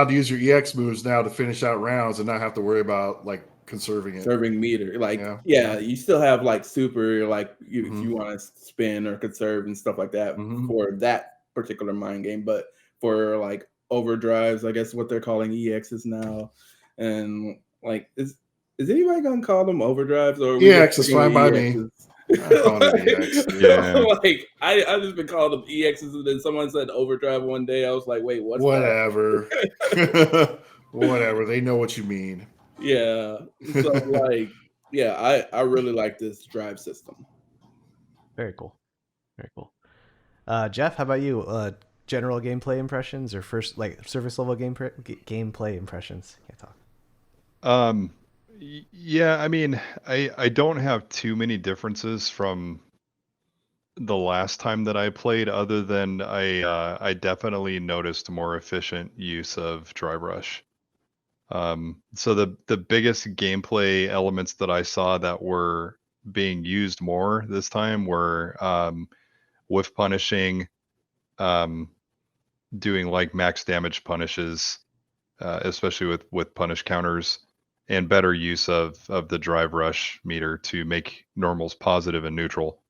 to use your EX moves now to finish out rounds and not have to worry about like conserving it. serving meter. Like Yeah. yeah, you still have like super like if Mhm. you want to spin or conserve and stuff like that Mhm. for that particular mind game, but for like overdrives, I guess what they're calling EXs now. And like, is anybody gonna call them overdrives, or are we just EX is sticking with fine by me. EXs? I'm calling it EX. Yeah. Like I just been calling them EXs, and then someone said overdrive one day. I was like, wait, what's Whatever. Whatever. They know what you mean. yeah. So like, yeah, I really like this drive system. Very cool. Very cool. Jeff, how about you? General gameplay impressions or first like surface level gameplay impressions? Can't talk. Yeah, I mean, I don't have too many differences from the last time that I played, other than I definitely noticed more efficient use of Drive Rush. So the biggest gameplay elements that I saw that were being used more this time were whiff punishing, um, doing like max damage punishes, especially with punish counters, and better use of the drive rush meter to make normals positive and neutral.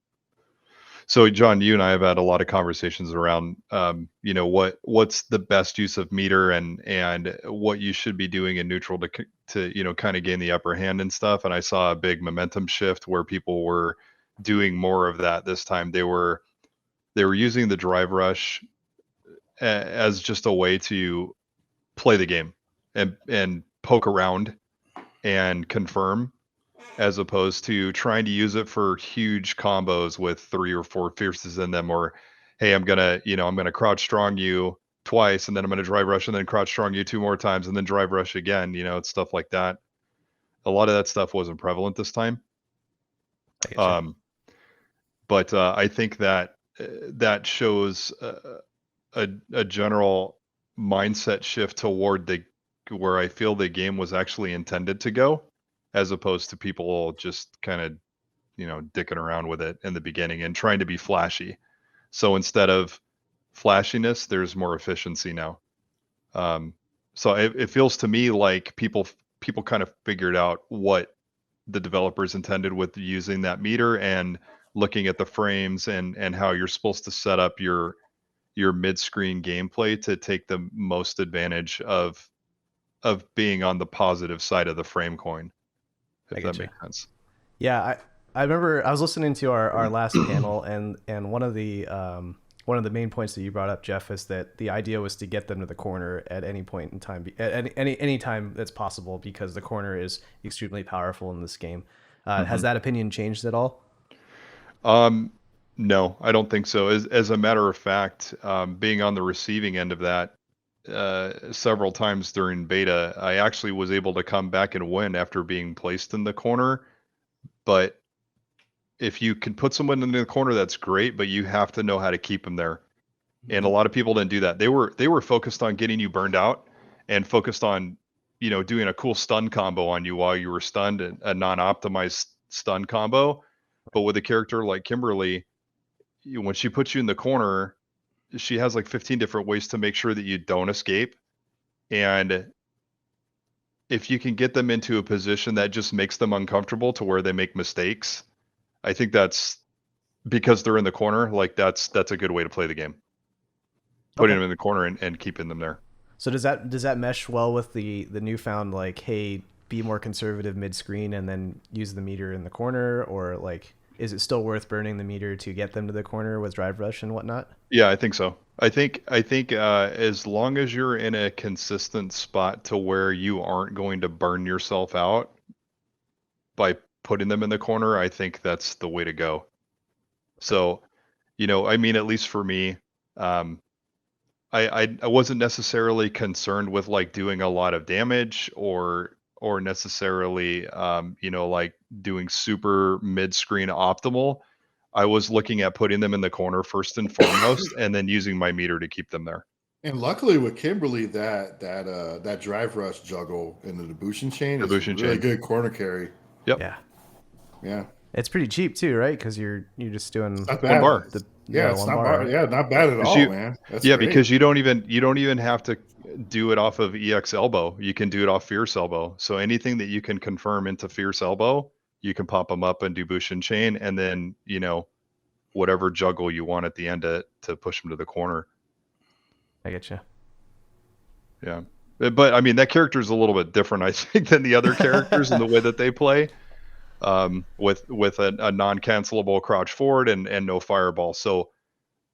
So John, you and I have had a lot of conversations around, what's the best use of meter and what you should be doing in neutral to kind of gain the upper hand and stuff. And I saw a big momentum shift where people were doing more of that this time. They were using the drive rush as just a way to play the game and poke around and confirm, as opposed to trying to use it for huge combos with 3 or 4 fierces in them, or hey, I'm gonna crouch strong you twice, and then I'm gonna drive rush, and then crouch strong you 2 more times, and then drive rush again. It's stuff like that. A lot of that stuff wasn't prevalent this time. I get you. But I think that that shows a general mindset shift toward where I feel the game was actually intended to go, as opposed to people just kind of dicking around with it in the beginning and trying to be flashy. So instead of flashiness, there's more efficiency now. So it feels to me like people kind of figured out what the developers intended with using that meter and looking at the frames and how you're supposed to set up your mid-screen gameplay to take the most advantage of being on the positive side of the frame coin, I if get that you. makes sense. Yeah, I remember I was listening to our last panel, and one of the main points that you brought up, Jeff, is that the idea was to get them to the corner at any point in time, at any time that's possible, because the corner is extremely powerful in this game. Has that opinion changed at all? No, I don't think so. As a matter of fact, being on the receiving end of that several times during beta, I actually was able to come back and win after being placed in the corner. But if you can put someone in the corner, that's great, but you have to know how to keep them there. And a lot of people didn't do that. They were focused on getting you burned out and focused on, doing a cool stun combo on you while you were stunned, a non-optimized stun combo. But with a character like Kimberly, when she puts you in the corner, she has like 15 different ways to make sure that you don't escape. And if you can get them into a position that just makes them uncomfortable to where they make mistakes, I think that's because they're in the corner. Like that's a good way to play the game. Putting them in the corner and keeping them there. So does that mesh well with the newfound, like, hey, be more conservative mid screen and then use the meter in the corner, or like, is it still worth burning the meter to get them to the corner with drive rush and whatnot? Yeah, I think so. I think as long as you're in a consistent spot to where you aren't going to burn yourself out by putting them in the corner, I think that's the way to go. So, I mean, at least for me, I wasn't necessarily concerned with like doing a lot of damage or necessarily like doing super mid-screen optimal. I was looking at putting them in the corner first and foremost, and then using my meter to keep them there. And luckily with Kimberly, that drive rush juggle in the Debushin chain is really good corner carry. Yep. Yeah. It's pretty cheap too, right? Because you're just doing not bad. One bar. It's not bar. Right? Yeah, not bad at all, man. That's great. Because you don't even have to do it off of EX elbow. You can do it off fierce elbow. So anything that you can confirm into fierce elbow, you can pop them up and do Bushin chain, and then whatever juggle you want at the end to push them to the corner. I get you. Yeah. But I mean, that character is a little bit different, I think, than the other characters in the way that they play. With a non-cancelable crouch forward and no fireball. So,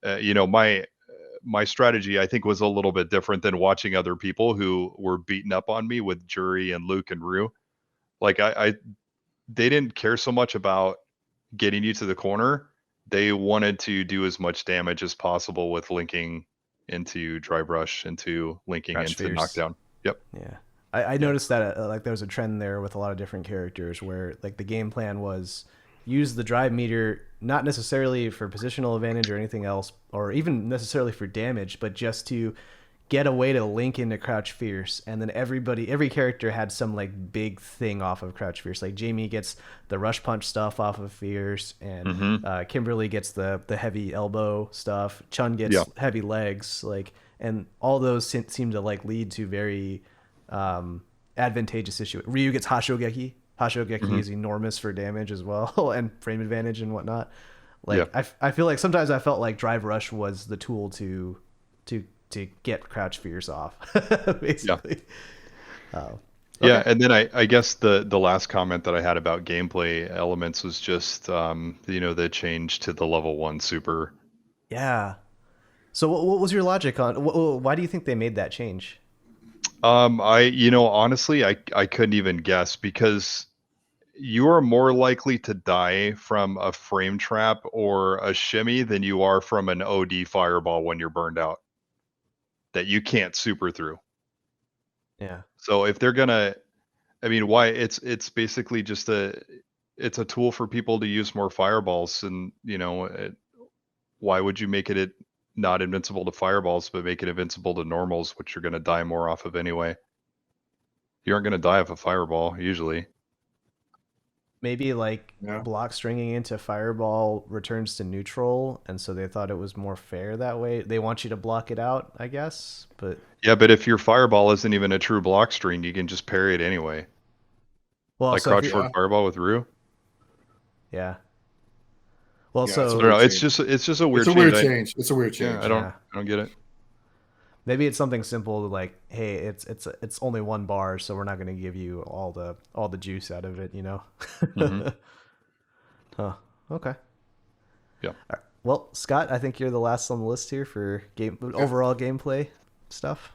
my strategy, I think, was a little bit different than watching other people who were beating up on me with Jury and Luke and Rue. Like they didn't care so much about getting you to the corner. They wanted to do as much damage as possible with linking into drive rush, into linking Crouch into Fierce. knockdown. Yep. Yeah. I noticed that like there was a trend there with a lot of different characters where like the game plan was use the drive meter not necessarily for positional advantage or anything else or even necessarily for damage, but just to get a way to link into Crouch Fierce, and then every character had some like big thing off of Crouch Fierce. Like Jamie gets the rush punch stuff off of Fierce, and Kimberly gets the heavy elbow stuff. Chun gets heavy legs, like, and all those seem to like lead to very advantageous issue. Ryu gets Hashogeki. Hashogeki is enormous for damage as well and frame advantage and whatnot. Like I feel like sometimes I felt like Drive Rush was the tool to get Crouch Fierce off, basically. Okay. Yeah, and then I guess the last comment that I had about gameplay elements was just the change to the level 1 super. Yeah. So what was your logic on why do you think they made that change? Honestly, I couldn't even guess, because you are more likely to die from a frame trap or a shimmy than you are from an OD fireball when you're burned out that you can't super through. Yeah. So if they're gonna, I mean, why it's basically just it's a tool for people to use more fireballs, and why would you make it not invincible to fireballs but make it invincible to normals, which you're gonna die more off of anyway? You aren't gonna die of a fireball usually. Maybe like block stringing into fireball returns to neutral, and so they thought it was more fair that way. They want you to block it out, I guess. But yeah, but if your fireball isn't even a true block string, you can just parry it anyway. Well, like so crouch forward fireball with Rue. Yeah. Well, Yeah, so I don't know. It's just a weird It's a change. weird change. It's a weird change. Yeah, I don't get it. Maybe it's something simple like, hey, it's only one bar, so we're not going to give you all the juice out of it, Huh. Okay. Yeah. Right. Well, Scott, I think you're the last on the list here for overall gameplay stuff.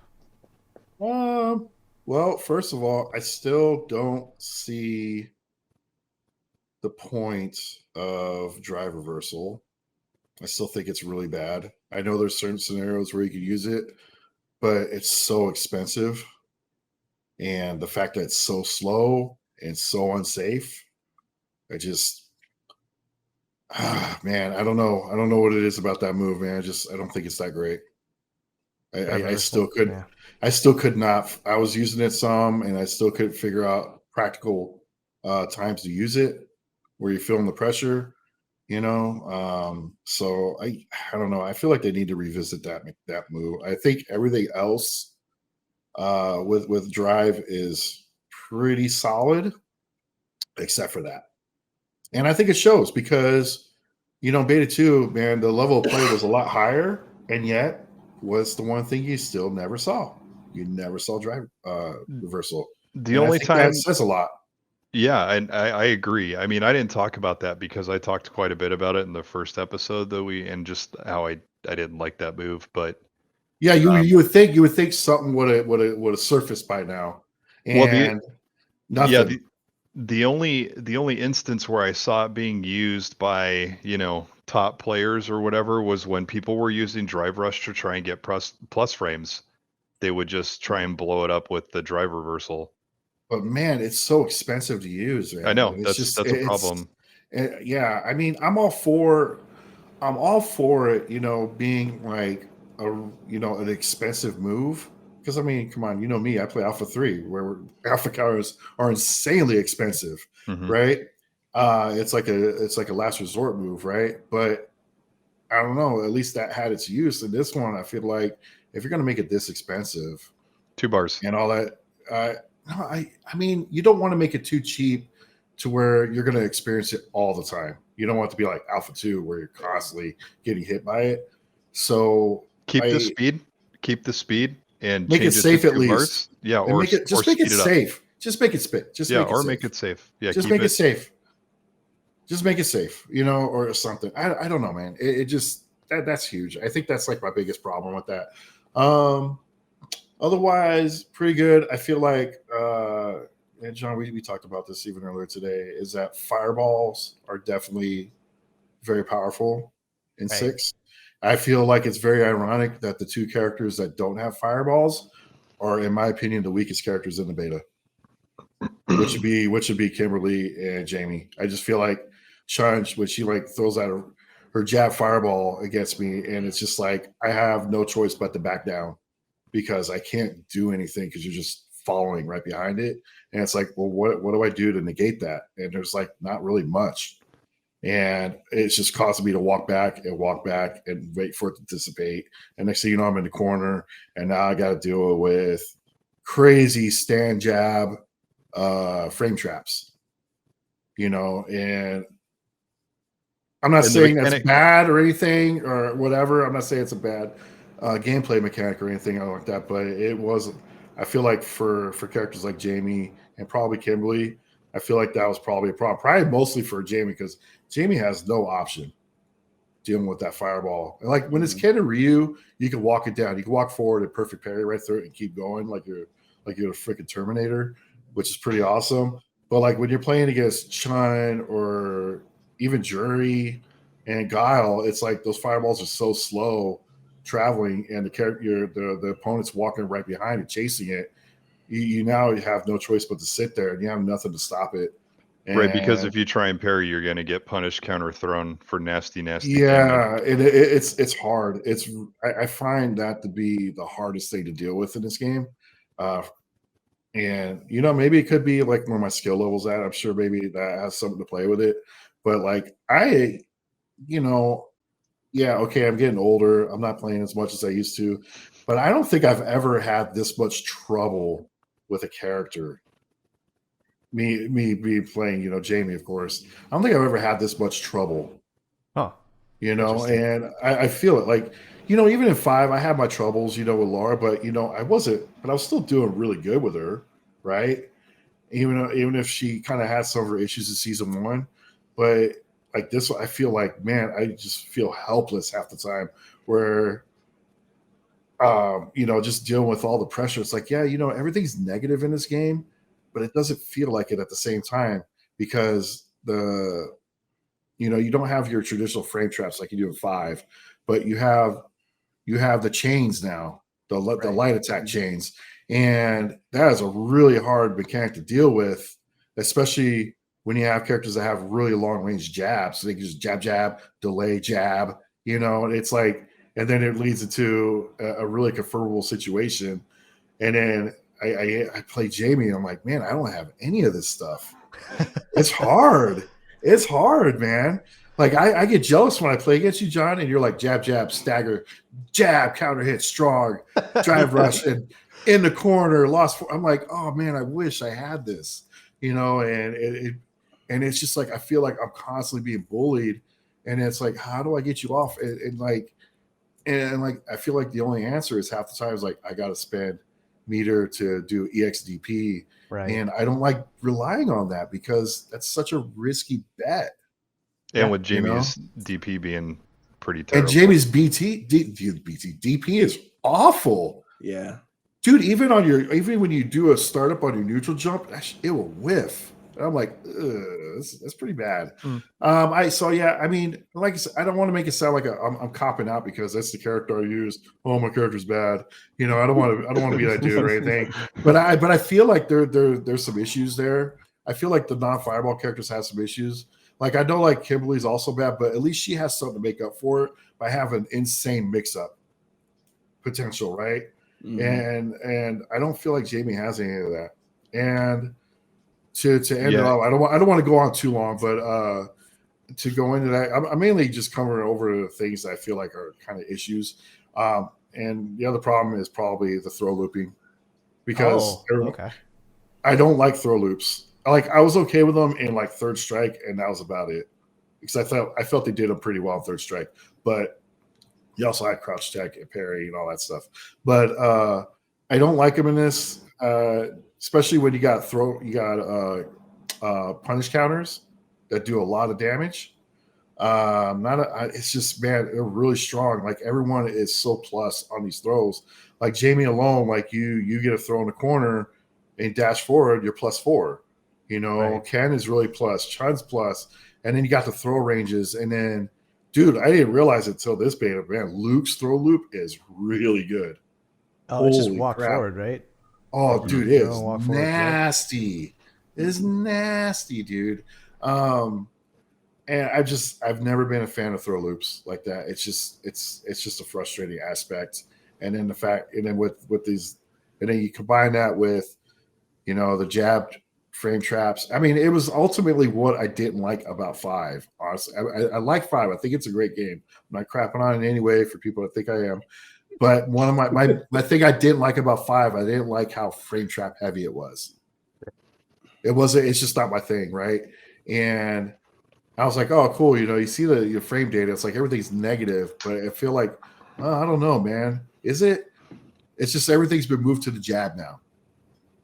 Well, first of all, I still don't see the point of drive reversal. I still think it's really bad. I know there's certain scenarios where you could use it, but it's so expensive. And the fact that it's so slow and so unsafe, man, I don't know. I don't know what it is about that move, man. I don't think it's that great. I still could, yeah. I still could not. I was using it some, and I still couldn't figure out practical times to use it where you're feeling the pressure, So I don't know. I feel like they need to revisit that move. I think everything else with drive is pretty solid, except for that. And I think it shows because, beta 2, man, the level of play was a lot higher, and yet was the one thing you still never saw. You never saw drive reversal. The only time that says a lot. Yeah, and I agree. I mean, I didn't talk about that because I talked quite a bit about it in the first episode and just how I didn't like that move. But yeah, you would think something would have surfaced by now, and nothing. Yeah, the only instance where I saw it being used by top players or whatever was when people were using drive rush to try and get plus frames. They would just try and blow it up with the drive reversal. But man, it's so expensive to use. Man. I know that's a problem. Yeah, I mean, I'm all for it. Being like an expensive move. Because I mean, come on, me. I play Alpha 3, where Alpha counters are insanely expensive, right? It's like a last resort move, right? But I don't know. At least that had its use. In this one, I feel like if you're going to make it this expensive, 2 bars and all that, no, I mean, you don't want to make it too cheap to where you're going to experience it all the time. You don't want it to be like Alpha 2, where you're constantly getting hit by it. So keep the speed. and Make it change it safe to at 2 least. bars. Yeah, And or make it speed it up. safe. Just make it spit. Just Yeah, make it or safe. make it safe. Yeah, just keep make it safe. Just make it safe, or something. I don't know, man. It just that's huge. I think that's like my biggest problem with that. Otherwise, pretty good. I feel like and John, we talked about this even earlier today, is that fireballs are definitely very powerful in Right. 6. I feel like it's very ironic that the 2 characters that don't have fireballs are, in my opinion, the weakest characters in the beta. which would be Kimberly and Jamie. I just feel like Sean, when she like throws out her jab fireball against me, and it's just like I have no choice but to back down because I can't do anything because you're just following right behind it. And it's like, well, what do I do to negate that? And there's like not really much. And it's just causing me to walk back and wait for it to dissipate. And next thing you know, I'm in the corner, and now I got to deal with crazy stand jab frame traps. And I'm not saying that's bad or anything or whatever. I'm not saying it's a bad gameplay mechanic or anything like that, but it wasn't. I feel like for characters like Jamie and probably Kimberly, I feel like that was probably a problem. Probably mostly for Jamie, because Jamie has no option dealing with that fireball. And like when it's Ken and Ryu, you can walk it down. You can walk forward and perfect parry right through it and keep going like you're a freaking Terminator, which is pretty awesome. But like when you're playing against Chun or even Jury and Guile, it's like those fireballs are so slow traveling, and the opponent's walking right behind it, chasing it. You now have no choice but to sit there, and you have nothing to stop it. Right, because if you try and parry, you're going to get punished, counter thrown for nasty damage. Yeah, it's hard. I find that to be the hardest thing to deal with in this game. And maybe it could be like where my skill level's at. I'm sure maybe that has something to play with it. But like yeah, okay, I'm getting older. I'm not playing as much as I used to, but I don't think I've ever had this much trouble with a character. Me be playing, Jamie, of course. I don't think I've ever had this much trouble. Huh. And I feel it. Like, even in 5, I had my troubles, with Laura, but I was still doing really good with her, right? Even if she kind of had some of her issues in season 1. But like this, I feel like, man, I just feel helpless half the time where just dealing with all the pressure. It's like, yeah, everything's negative in this game, but it doesn't feel like it at the same time because you don't have your traditional frame traps like you do in 5, but you have the chains now, the light attack chains, and that is a really hard mechanic to deal with, especially when you have characters that have really long range jabs. So they can just jab, delay, jab. It's like, and then it leads into a really conformable situation. And then I play Jamie, and I'm like, man, I don't have any of this stuff. It's hard. It's hard, man. Like I get jealous when I play against you, John, and you're like jab, stagger, jab, counter hit, strong, drive rush, and in the corner, lost. I'm like, oh man, I wish I had this, and it's just like I feel like I'm constantly being bullied, and it's like, how do I get you off? And I feel like the only answer is half the time is like I got to spend meter to do EXDP. Right. And I don't like relying on that because that's such a risky bet. And with Jamie's DP being pretty terrible. And Jamie's DP is awful. Yeah. Dude, even when you do a startup on your neutral jump, it will whiff. And I'm like, that's pretty bad. I mean, like I said, I don't want to make it sound like I'm copping out because that's the character I use. Oh, my character's bad. I don't want to be that dude or anything. But I feel like there's some issues there. I feel like the non-fireball characters have some issues. Like I know like Kimberly's also bad, but at least she has something to make up for it by having insane mix-up potential, right? Mm-hmm. And I don't feel like Jamie has any of that. And to end it off, I don't want to go on too long, but to go into that, I'm mainly just covering over the things that I feel like are kind of issues. And the other problem is probably the throw looping, because I don't like throw loops. Like I was okay with them in like Third Strike, and that was about it. Because I felt they did them pretty well in Third Strike, but you also had crouch tech and parry and all that stuff. But I don't like him in this, especially when you got punish counters that do a lot of damage. It's just, man, they're really strong. Like everyone is so plus on these throws. Like Jamie alone, like you get a throw in the corner and dash forward, you're +4. You know, Right. Ken is really plus, Chun's plus, and then you got the throw ranges. And then, dude, I didn't realize it until this beta, man. Luke's throw loop is really good. Oh, it's just Holy walk crap. forward, right? Oh, Like, dude, you it don't is walk forward throw. nasty. It is nasty, dude. And I've never been a fan of throw loops like that. It's just a frustrating aspect. And then with these, and then you combine that with, you know, the jabbed frame traps. I mean, it was ultimately what I didn't like about 5. Honestly, I like 5. I think it's a great game. I'm not crapping on it anyway for people that think I am. But one of my thing I didn't like about 5, I didn't like how frame trap heavy it was. It's just not my thing, right? And I was like, oh, cool. You know, you see your frame data. It's like everything's negative, but I feel like, I don't know, man. Is it? It's just everything's been moved to the jab now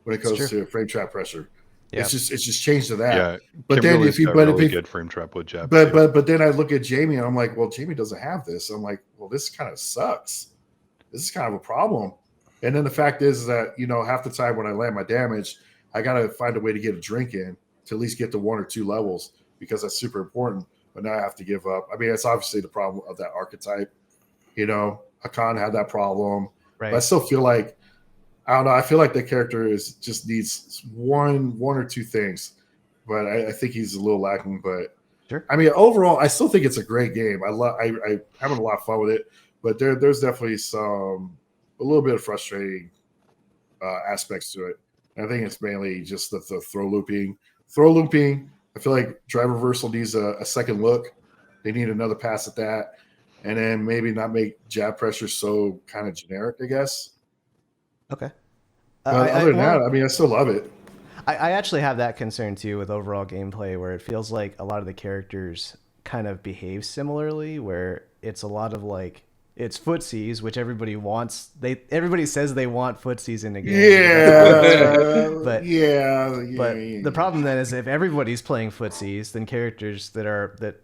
when it goes to frame trap pressure. Yeah. It's just changed to that. Yeah, But then Kimberly's got really good frame trap with jab. But then I look at Jamie and I'm like, well, Jamie doesn't have this. I'm like, well, this kind of sucks. This is kind of a problem. And then the fact is that, you know, half the time when I land my damage, I got to find a way to get a drink in to at least get to 1 or 2 levels because that's super important. But now I have to give up. I mean, it's obviously the problem of that archetype. You know, Hakan had that problem. Right. But I still feel like, I don't know, I feel like the character just needs one or 2 things. But I think he's a little lacking. But sure. I mean, overall, I still think it's a great game. I'm having a lot of fun with it. But there's definitely a little bit of frustrating aspects to it. And I think it's mainly just the throw looping. Throw looping, I feel like drive reversal needs a second look. They need another pass at that. And then maybe not make jab pressure so kind of generic, I guess. Okay. But other than that, I mean, I still love it. I actually have that concern too with overall gameplay where it feels like a lot of the characters kind of behave similarly, where it's a lot of like, it's footsies, which everybody wants. Everybody says they want footsies in the game. Yeah, but yeah. The problem then is if everybody's playing footsies, then characters that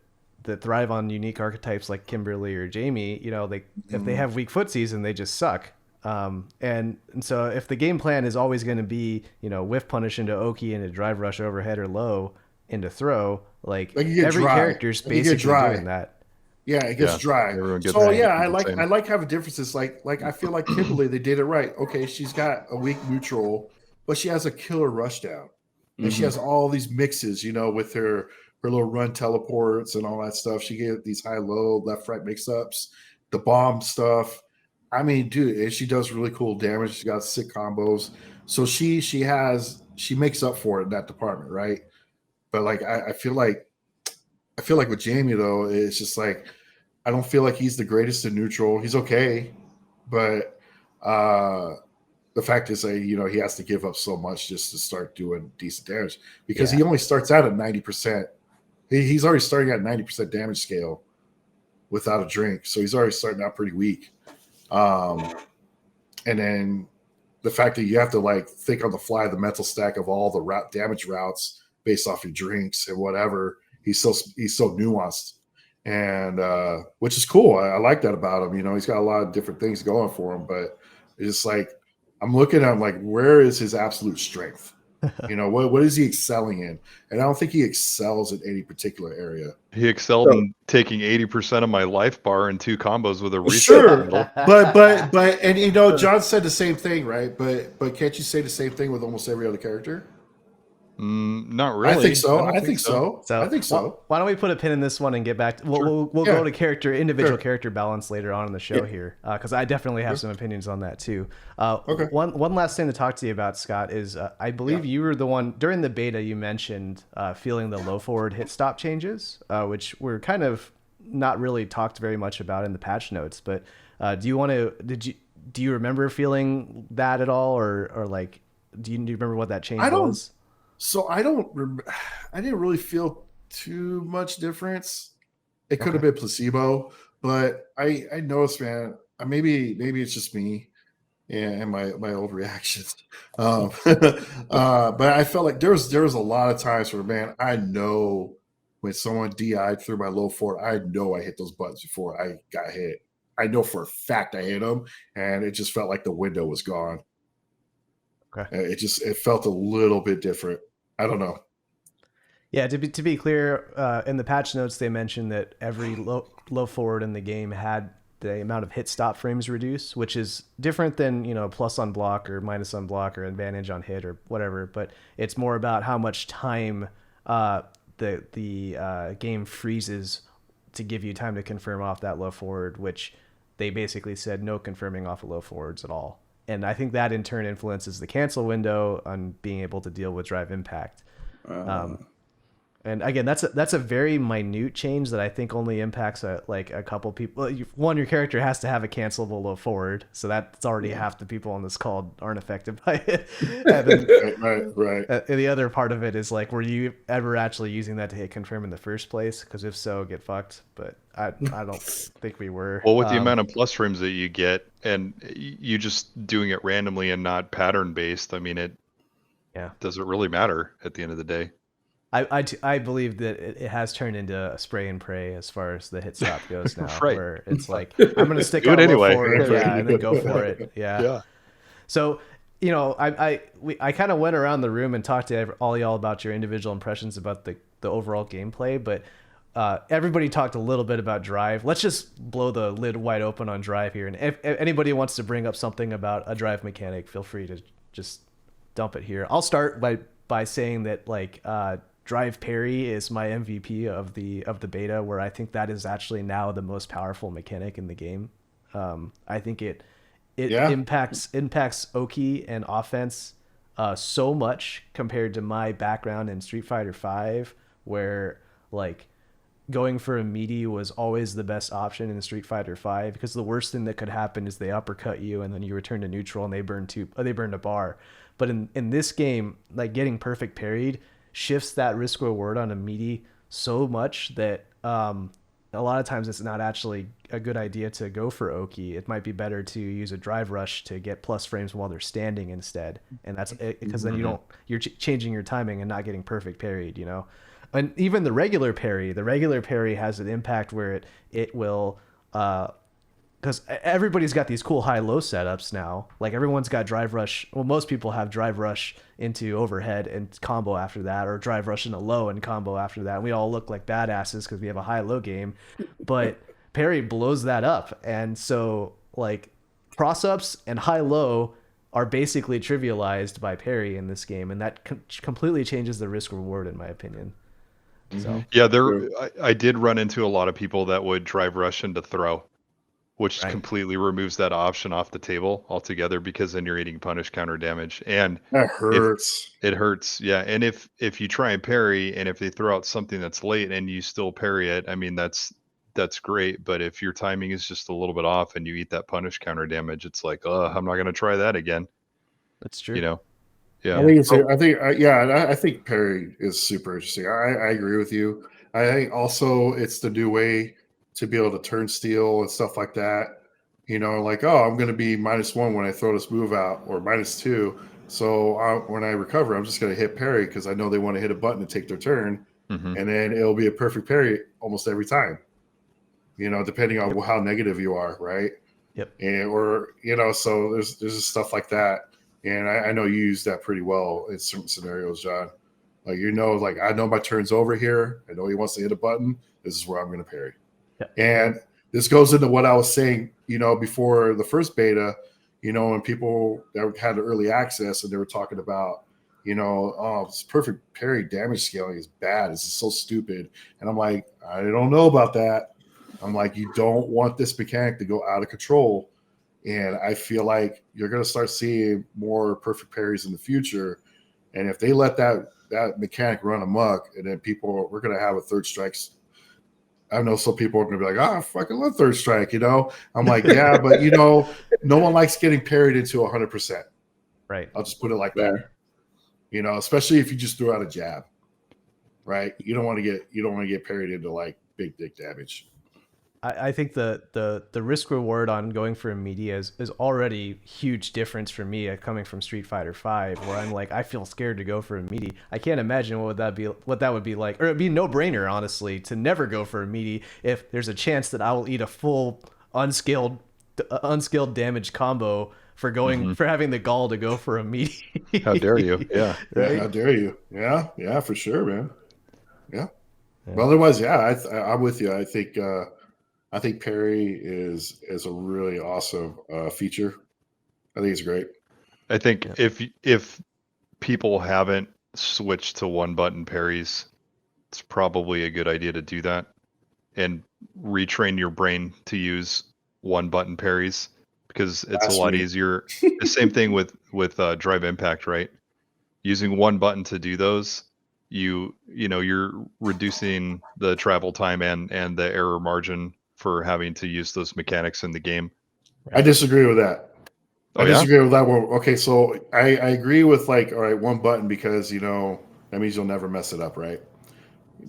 thrive on unique archetypes like Kimberly or Jamie, you know, if they have weak footsies, and they just suck. And so if the game plan is always going to be, you know, whiff punish into Oki and a drive rush overhead or low into throw, like every character's basically doing that. Yeah, it gets dry. So I like having differences. Like I feel like Kimberly, they did it right. Okay, she's got a weak neutral, but she has a killer rush down, and she has all these mixes. You know, with her little run teleports and all that stuff. She get these high low left right mix ups, the bomb stuff. I mean, dude, and she does really cool damage. She got sick combos. So she makes up for it in that department, right? But like I feel like with Jamie though, it's just like I don't feel like he's the greatest in neutral. He's okay, but the fact is that, you know, he has to give up so much just to start doing decent damage because he only starts out at 90%. He's already starting at 90% damage scale without a drink, so he's already starting out pretty weak. And then the fact that you have to like think on the fly the mental stack of all the damage routes based off your drinks and whatever. He's so nuanced, and which is cool. I like that about him. You know, he's got a lot of different things going for him, but it's like I'm looking at him like, where is his absolute strength? You know, what is he excelling in? And I don't think he excels in any particular area. He excelled in taking 80% of my life bar in 2 combos with a reset. Sure, but and you know, John said the same thing, right? But can't you say the same thing with almost every other character? Not really. I think so. I think so. Why don't we put a pin in this one and get back to we'll go to individual character balance later on in the show here, because I definitely have some opinions on that too. Okay. One last thing to talk to you about, Scott, is I believe you were the one during the beta you mentioned feeling the low forward hit stop changes, which were kind of not really talked very much about in the patch notes. But do you remember feeling that at all, or like do you remember what that change was? So I didn't really feel too much difference. It could have been placebo, but I noticed, man, maybe it's just me. and my old reactions. But I felt like there was a lot of times where, man, I know when someone DI'd through my low forward, I know I hit those buttons before I got hit. I know for a fact I hit them, and it just felt like the window was gone. Okay. It felt a little bit different. I don't know. Yeah, to be clear, in the patch notes they mentioned that every low forward in the game had the amount of hit stop frames reduced, which is different than plus on block or minus on block or advantage on hit or whatever. But it's more about how much time the game freezes to give you time to confirm off that low forward, which they basically said no confirming off of low forwards at all. And I think that in turn influences the cancel window on being able to deal with drive impact. And again, that's a very minute change that I think only impacts a couple people. One, your character has to have a cancelable low forward, so that's already half the people on this call aren't affected by it. And then, right. And the other part of it is like, were you ever actually using that to hit confirm in the first place? Because if so, get fucked. But I don't think we were. Well, with the amount of plus frames that you get, and you just doing it randomly and not pattern based, I mean, it doesn't really matter at the end of the day. I believe that it has turned into a spray and pray as far as the hit stop goes now, right. where it's like, I'm going to stick out anyway. forward, and then go for it. Yeah. So, I kind of went around the room and talked to all y'all about your individual impressions about the overall gameplay, but everybody talked a little bit about drive. Let's just blow the lid wide open on drive here. And if anybody wants to bring up something about a drive mechanic, feel free to just dump it here. I'll start by saying that drive parry is my MVP of the beta, where I think that is actually now the most powerful mechanic in the game. I think it impacts Oki and offense so much compared to my background in Street Fighter V, where going for a meaty was always the best option in Street Fighter V, because the worst thing that could happen is they uppercut you and then you return to neutral and they burn a bar. But in this game, getting perfect parried shifts that risk reward on a meaty so much that a lot of times it's not actually a good idea to go for Oki. It might be better to use a drive rush to get plus frames while they're standing instead. And that's because then you're changing your timing and not getting perfect parried, And even the regular parry has an impact where it will, because everybody's got these cool high-low setups now. Everyone's got drive rush. Well, most people have drive rush into overhead and combo after that, or drive rush into low and combo after that. And we all look like badasses because we have a high-low game. But parry blows that up. And so, cross-ups and high-low are basically trivialized by parry in this game. And that completely changes the risk-reward, in my opinion. So yeah, I did run into a lot of people that would drive rush into throw, which completely removes that option off the table altogether, because then you're eating punish counter damage, and that hurts. It hurts, yeah. And if you try and parry, and if they throw out something that's late and you still parry it, I mean that's great. But if your timing is just a little bit off and you eat that punish counter damage, it's like, I'm not going to try that again. That's true. Yeah. I think parry is super interesting. I agree with you. I think also it's the new way to be able to turn steel and stuff like that. I'm going to be -1 when I throw this move out, or -2. So when I recover, I'm just going to hit parry because I know they want to hit a button to take their turn. And then it'll be a perfect parry almost every time, depending on how negative you are. Right. Yep. So there's just stuff like that. And I know you use that pretty well in certain scenarios, John. I know my turn's over here. I know he wants to hit a button. This is where I'm going to parry. Yep. And this goes into what I was saying, before the first beta, when people that had early access and they were talking about, this perfect parry damage scaling is bad. This is so stupid. And I'm like, I don't know about that. I'm like, you don't want this mechanic to go out of control. And I feel like you're going to start seeing more perfect parries in the future. And if they let that mechanic run amok, and then we're going to have a third strikes. I know some people are going to be like, I fucking love third strike, I'm like, yeah, but no one likes getting parried into 100%. Right. I'll just put it like that. Especially if you just threw out a jab, right? You don't want to get parried into big dick damage. I think the risk reward on going for a media is already huge difference for me coming from Street Fighter V, where I'm like, I feel scared to go for a meaty. I can't imagine what that would be like, or it'd be no brainer, honestly, to never go for a meaty if there's a chance that I will eat a full unskilled damage combo for going for having the gall to go for a meaty. How dare you? Yeah. Yeah, Right? how dare you? Yeah, for sure, man. Yeah. But otherwise, yeah, I'm with you. I think parry is a really awesome feature. I think it's great. I think if people haven't switched to one button parries, it's probably a good idea to do that and retrain your brain to use one button parries, because it's a lot easier. The same thing with drive impact, right? Using one button to do those, you're reducing the travel time and the error margin for having to use those mechanics in the game. I disagree with that. Oh, I disagree with that one. Okay, so I agree with like, all right, one button, because that means you'll never mess it up, right?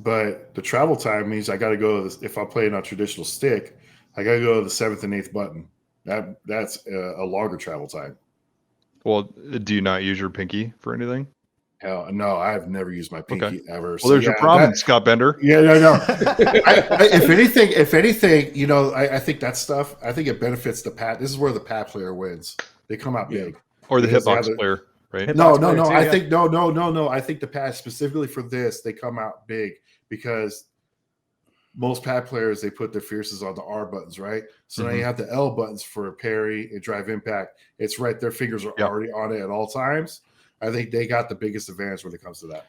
But the travel time means I got to go to if I'm playing on traditional stick, I got to go to the 7th and 8th button. That's a longer travel time. Well, do you not use your pinky for anything? Hell, no, I've never used my pinky ever. Well, there's your problem, Scott Bender. Yeah, no. If anything, I think that stuff. I think it benefits the pad. This is where the pad player wins. They come out big. Or the hitbox player, right? No. I think no. I think the pad specifically for this, they come out big because most pad players, they put their fierces on the R buttons, right? So now you have the L buttons for parry and drive impact. It's right. Their fingers are already on it at all times. I think they got the biggest advantage when it comes to that.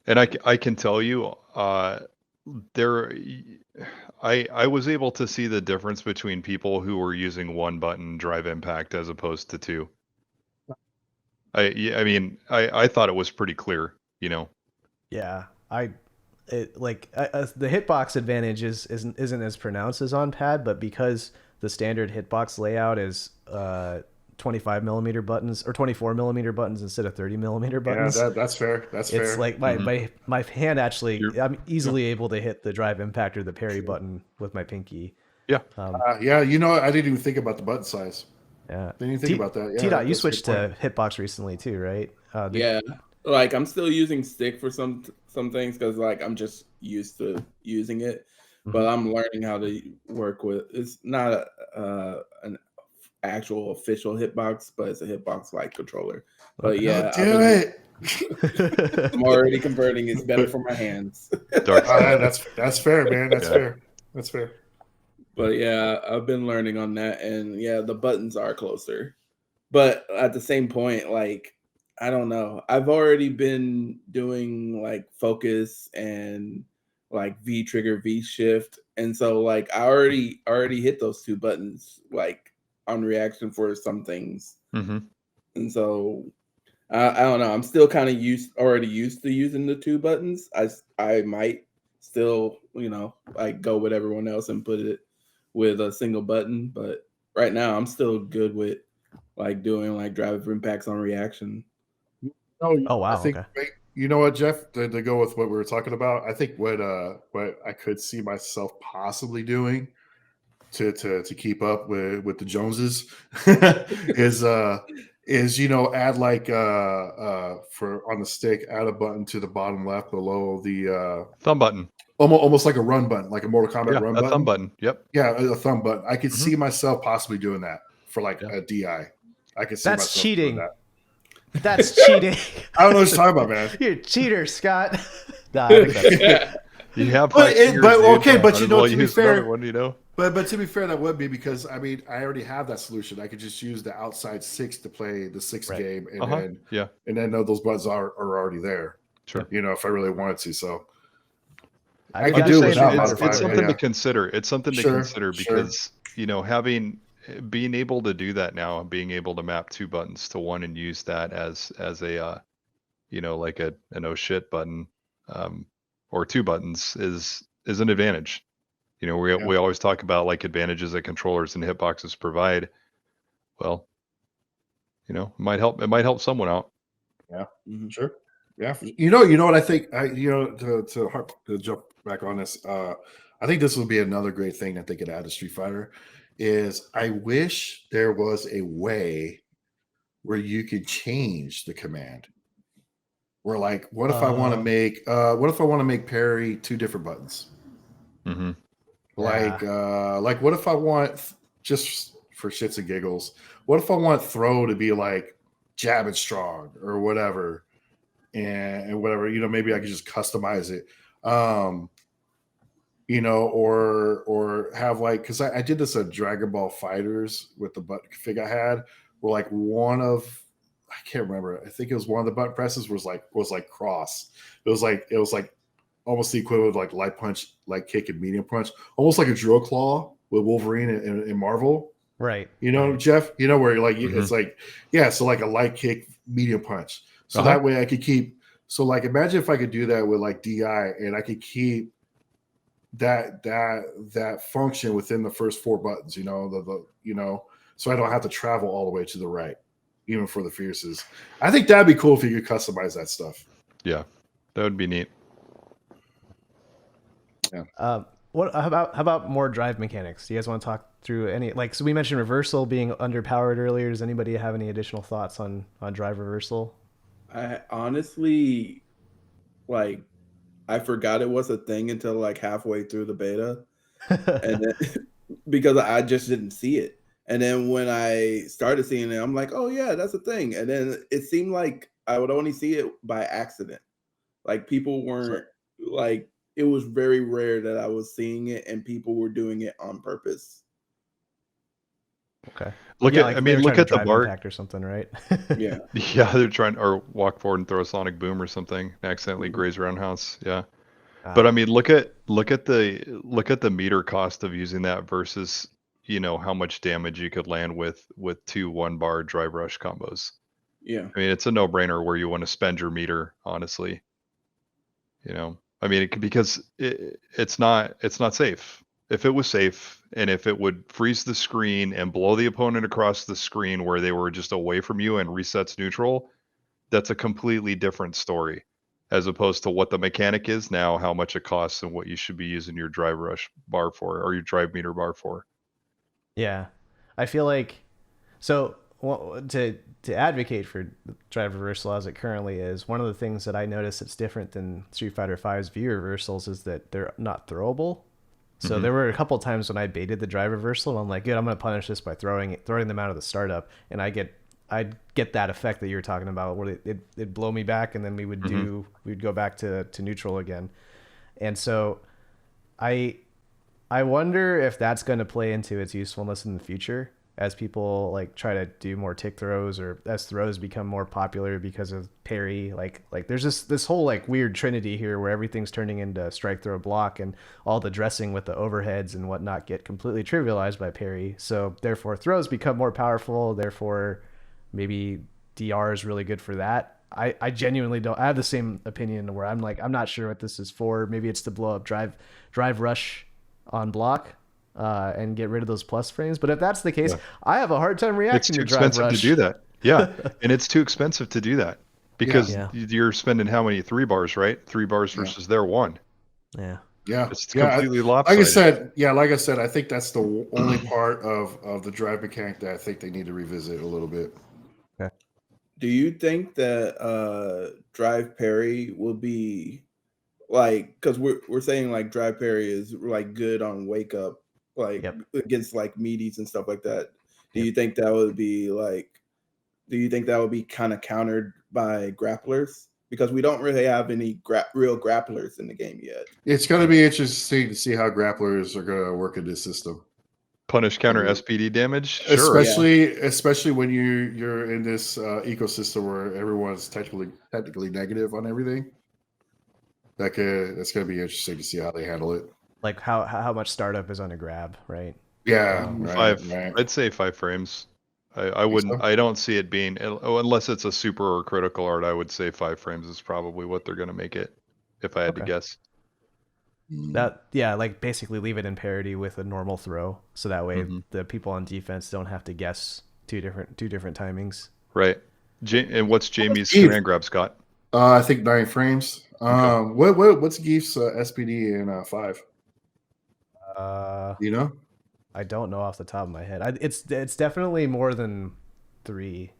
And I can tell you, I was able to see the difference between people who were using one button drive impact as opposed to two. I thought it was pretty clear, Yeah, the hitbox advantage isn't as pronounced as on pad, but because the standard hitbox layout is 25 millimeter buttons or 24 millimeter buttons instead of 30 millimeter buttons. Yeah, that's fair. That's fair. It's like my hand actually, I'm easily able to hit the drive impact or the parry button with my pinky. Yeah. I didn't even think about the button size. Yeah. Didn't even think about that. Yeah, T-Dot, you switched to hitbox recently too, right? Yeah. Like I'm still using stick for some things because like I'm just used to using it, but I'm learning how to work with. It's not an actual official hitbox, but it's a hitbox like controller. But yeah, do it. I'm already converting. It's better for my hands. That's fair, man. That's fair. But yeah, I've been learning on that, and yeah, the buttons are closer. But at the same point, like I don't know. I've already been doing like focus and like V trigger, V shift, and so like I already hit those two buttons like on reaction for some things, and so I don't know. I'm still kind of already used to using the two buttons. I might still like go with everyone else and put it with a single button, but right now I'm still good with like doing like drive impacts on reaction. Oh wow! I think, you know what, Jeff? To go with what we were talking about, I think what I could see myself possibly doing to keep up with the Joneses is add like for on the stick, add a button to the bottom left below the thumb button, almost like a run button, like a Mortal Kombat run button. Thumb button. Yep. Yeah, a thumb button. I could see myself possibly doing that for like a DI. I could see that's myself cheating. doing that. That's cheating. I don't know what you're talking about, man. You're a cheater, Scott. Nah, I think that's You have, but to be fair, one, but to be fair, that would be because I already have that solution. I could just use the outside six to play the sixth game, and then those buttons are already there. Sure, if I really wanted to. So I could do it without it's something to consider. It's something to consider because being able to do that now, being able to map two buttons to one and use that as a like an oh shit button or two buttons is an advantage. We always talk about like advantages that controllers and hitboxes provide. Well, it might help someone out. Yeah, sure. Yeah, you know what I think. To jump back on this, I think this would be another great thing that they could add to Street Fighter. Is I wish there was a way where you could change the command. Where like, what if I want to make parry 2 different buttons? Mm-hmm. Like what if I want, just for shits and giggles, what if I want throw to be like jab and strong or whatever, and whatever, maybe I could just customize it. Or have like, because I did this at Dragon Ball Fighters with the button config I had, where like I can't remember. I think it was one of the button presses was like cross. It was like almost the equivalent of like light punch, light kick, and medium punch, almost like a drill claw with Wolverine and Marvel. Right. Right. Jeff, where you're like, it's like, so like a light kick, medium punch. So that way I could keep. So like, imagine if I could do that with like DI, and I could keep that function within the first 4 buttons, so I don't have to travel all the way to the right, even for the fierces. I think that'd be cool if you could customize that stuff. Yeah, that would be neat. Yeah. How about more drive mechanics? Do you guys want to talk through any, like, so we mentioned reversal being underpowered earlier. Does anybody have any additional thoughts on drive reversal? I honestly, like, I forgot it was a thing until like halfway through the beta, and then, because I just didn't see it. And then when I started seeing it, I'm like, oh yeah, that's a thing. And then it seemed like I would only see it by accident. Like people weren't like, it was very rare that I was seeing it and people were doing it on purpose. Okay. Look at the bar impact or something, right? Yeah. Yeah, they're trying, or walk forward and throw a sonic boom or something, and accidentally graze roundhouse. Yeah. But I mean, look at the meter cost of using that versus, how much damage you could land with 2 1-bar drive rush combos. Yeah. I mean, it's a no-brainer where you want to spend your meter, honestly. I mean, because it's not safe. If it was safe, and if it would freeze the screen and blow the opponent across the screen where they were just away from you and resets neutral, that's a completely different story, as opposed to what the mechanic is now, how much it costs, and what you should be using your drive rush bar for, or your drive meter bar for. Yeah, I feel like, so to advocate for drive reversal as it currently is, one of the things that I notice that's different than Street Fighter V's view reversals is that they're not throwable. So there were a couple of times when I baited the drive reversal, and I'm like, good, I'm going to punish this by throwing them out of the startup, and I'd get that effect that you were talking about, where it'd blow me back, and then we'd go back to neutral again. And so I wonder if that's going to play into its usefulness in the future, as people like try to do more tick throws, or as throws become more popular because of parry. Like there's this whole like weird trinity here where everything's turning into strike, throw, block, and all the dressing with the overheads and whatnot get completely trivialized by parry. So therefore throws become more powerful. Therefore maybe DR is really good for that. I genuinely don't. I have the same opinion where I'm like, I'm not sure what this is for. Maybe it's to blow up drive rush on block, and get rid of those plus frames. But if that's the case, I have a hard time reacting to drive rush. It's too expensive to do that. Yeah, and it's too expensive to do that because you're spending how many 3 bars, right? 3 bars versus their 1. Yeah. Yeah, it's completely lopsided. Like I said, I think that's the only part of the drive mechanic that I think they need to revisit a little bit. Okay. Do you think that drive parry will be like, because we're saying like drive parry is like good on wake up, like against like meaties and stuff like that? Do you think that would be like? Do you think that would be kind of countered by grapplers? Because we don't really have any real grapplers in the game yet. It's going to be interesting to see how grapplers are going to work in this system. Punish counter SPD damage, sure. Especially when you're in this ecosystem where everyone's technically negative on everything. That's going to be interesting to see how they handle it. Like how much startup is on a grab, right? Yeah, right. I'd say 5 frames. I wouldn't. So? I don't see it being, unless it's a super or critical art. I would say 5 frames is probably what they're going to make it, if I had to guess. Like basically leave it in parity with a normal throw, so that way the people on defense don't have to guess two different timings. Right. And what's Jamie's command grab, Scott? I think 9 frames. Okay. What's Geef's SPD in 5? You know? I don't know off the top of my head. It's definitely more than 3.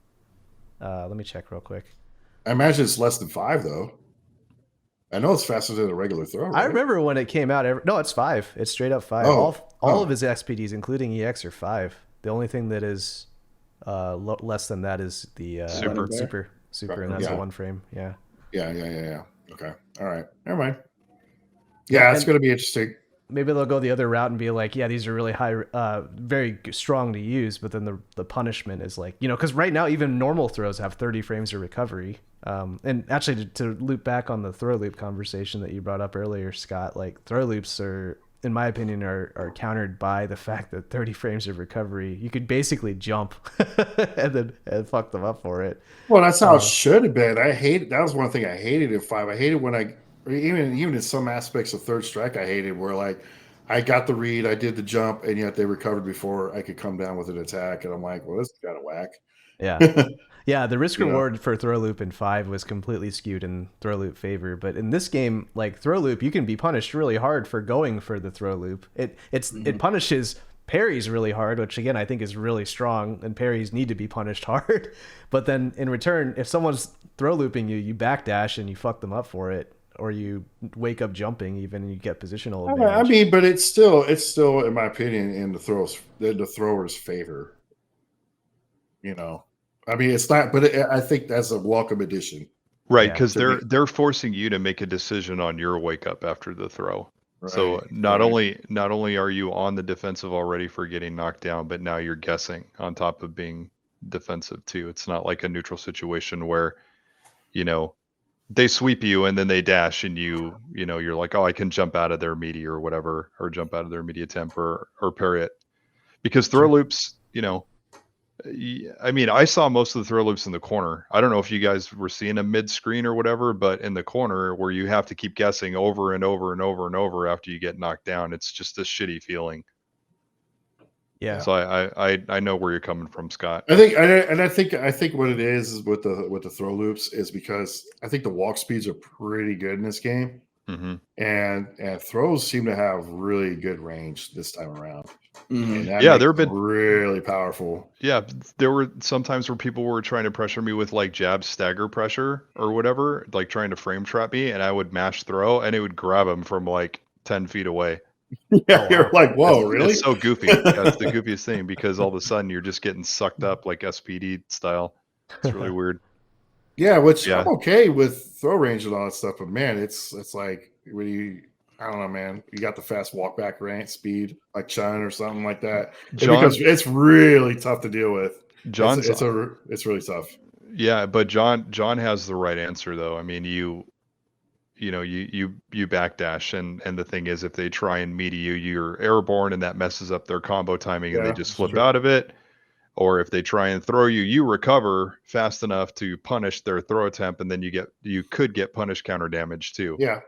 Let me check real quick. I imagine it's less than 5 though. I know it's faster than a regular throw. Right? I remember when it came out. No, it's 5. It's straight up 5. Oh, all of his XPDs, including EX, are 5. The only thing that is less than that is the super, and that's a 1 frame. Yeah. Yeah. Okay. All right. Never mind. Yeah, it's going to be interesting. Maybe they'll go the other route and be like, yeah, these are really high, very strong to use, but then the punishment is like, because right now even normal throws have 30 frames of recovery. And actually, to loop back on the throw loop conversation that you brought up earlier, Scott, like throw loops are, in my opinion, are countered by the fact that 30 frames of recovery, you could basically jump and fuck them up for it. Well, that's how it should have been. That was one thing I hated in 5. I hated when even in some aspects of Third Strike, I hated where like I got the read, I did the jump, and yet they recovered before I could come down with an attack, and I'm like, well, this is kind of whack. Yeah. Yeah, the risk reward for throw loop in 5 was completely skewed in throw loop favor, but in this game, like throw loop, you can be punished really hard for going for the throw loop. It punishes parries really hard, which again I think is really strong, and parries need to be punished hard. But then in return, if someone's throw looping you, you backdash and you fuck them up for it, or you wake up jumping even and you get positional advantage. I mean, but it's still in my opinion in the thrower's favor. I mean, it's not, but I think that's a welcome addition. Right, because they're forcing you to make a decision on your wake up after the throw. Right, so not only are you on the defensive already for getting knocked down, but now you're guessing on top of being defensive too. It's not like a neutral situation where, they sweep you and then they dash and you're like, oh, I can jump out of their meaty or whatever, or jump out of their media temp or parry it. Because throw loops, I mean, I saw most of the throw loops in the corner. I don't know if you guys were seeing a mid screen or whatever, but in the corner where you have to keep guessing over and over and over and over after you get knocked down, it's just a shitty feeling. Yeah. So I know where you're coming from, Scott. I think what it is with the throw loops is because I think the walk speeds are pretty good in this game. Mm-hmm. And throws seem to have really good range this time around. Mm-hmm. They've been really powerful. Yeah, there were sometimes where people were trying to pressure me with like jab stagger pressure or whatever, like trying to frame trap me, and I would mash throw and it would grab them from like 10 feet away. Yeah, you're like, whoa, really? It's so goofy. That's the goofiest thing, because all of a sudden you're just getting sucked up like SPD style. It's really weird. Yeah, I'm okay with throw range and all that stuff, but man, it's like when I don't know, man. You got the fast walk back range speed, like Chun or something like that. Because it's really tough to deal with. It's really tough. Yeah, but John has the right answer though. I mean, you backdash, and the thing is, if they try and meet you're airborne, and that messes up their combo timing, and they just flip out of it. Or if they try and throw you recover fast enough to punish their throw attempt, and then you could get punish counter damage too. Yeah.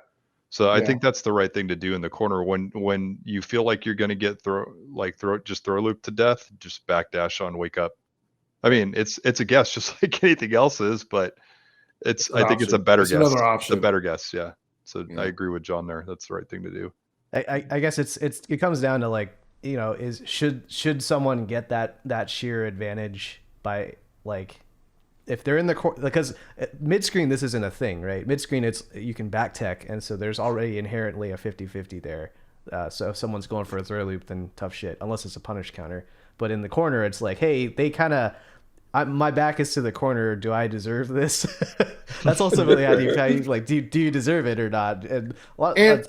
So I think that's the right thing to do in the corner when you feel like you're going to get throw loop to death, just backdash on wake up. I mean, it's a guess just like anything else is, but I think it's a better guess. Another option. It's a better guess, yeah. So I agree with John there. That's the right thing to do. I guess it comes down to like, should someone get that sheer advantage by like, if they're in the corner, because mid screen, this isn't a thing, right? Mid screen, you can back tech, and so there's already inherently a 50-50 there. So if someone's going for a throw loop, then tough shit, unless it's a punish counter. But in the corner, it's like, hey, they kind of, my back is to the corner. Do I deserve this? That's also really how you like, do you deserve it or not? And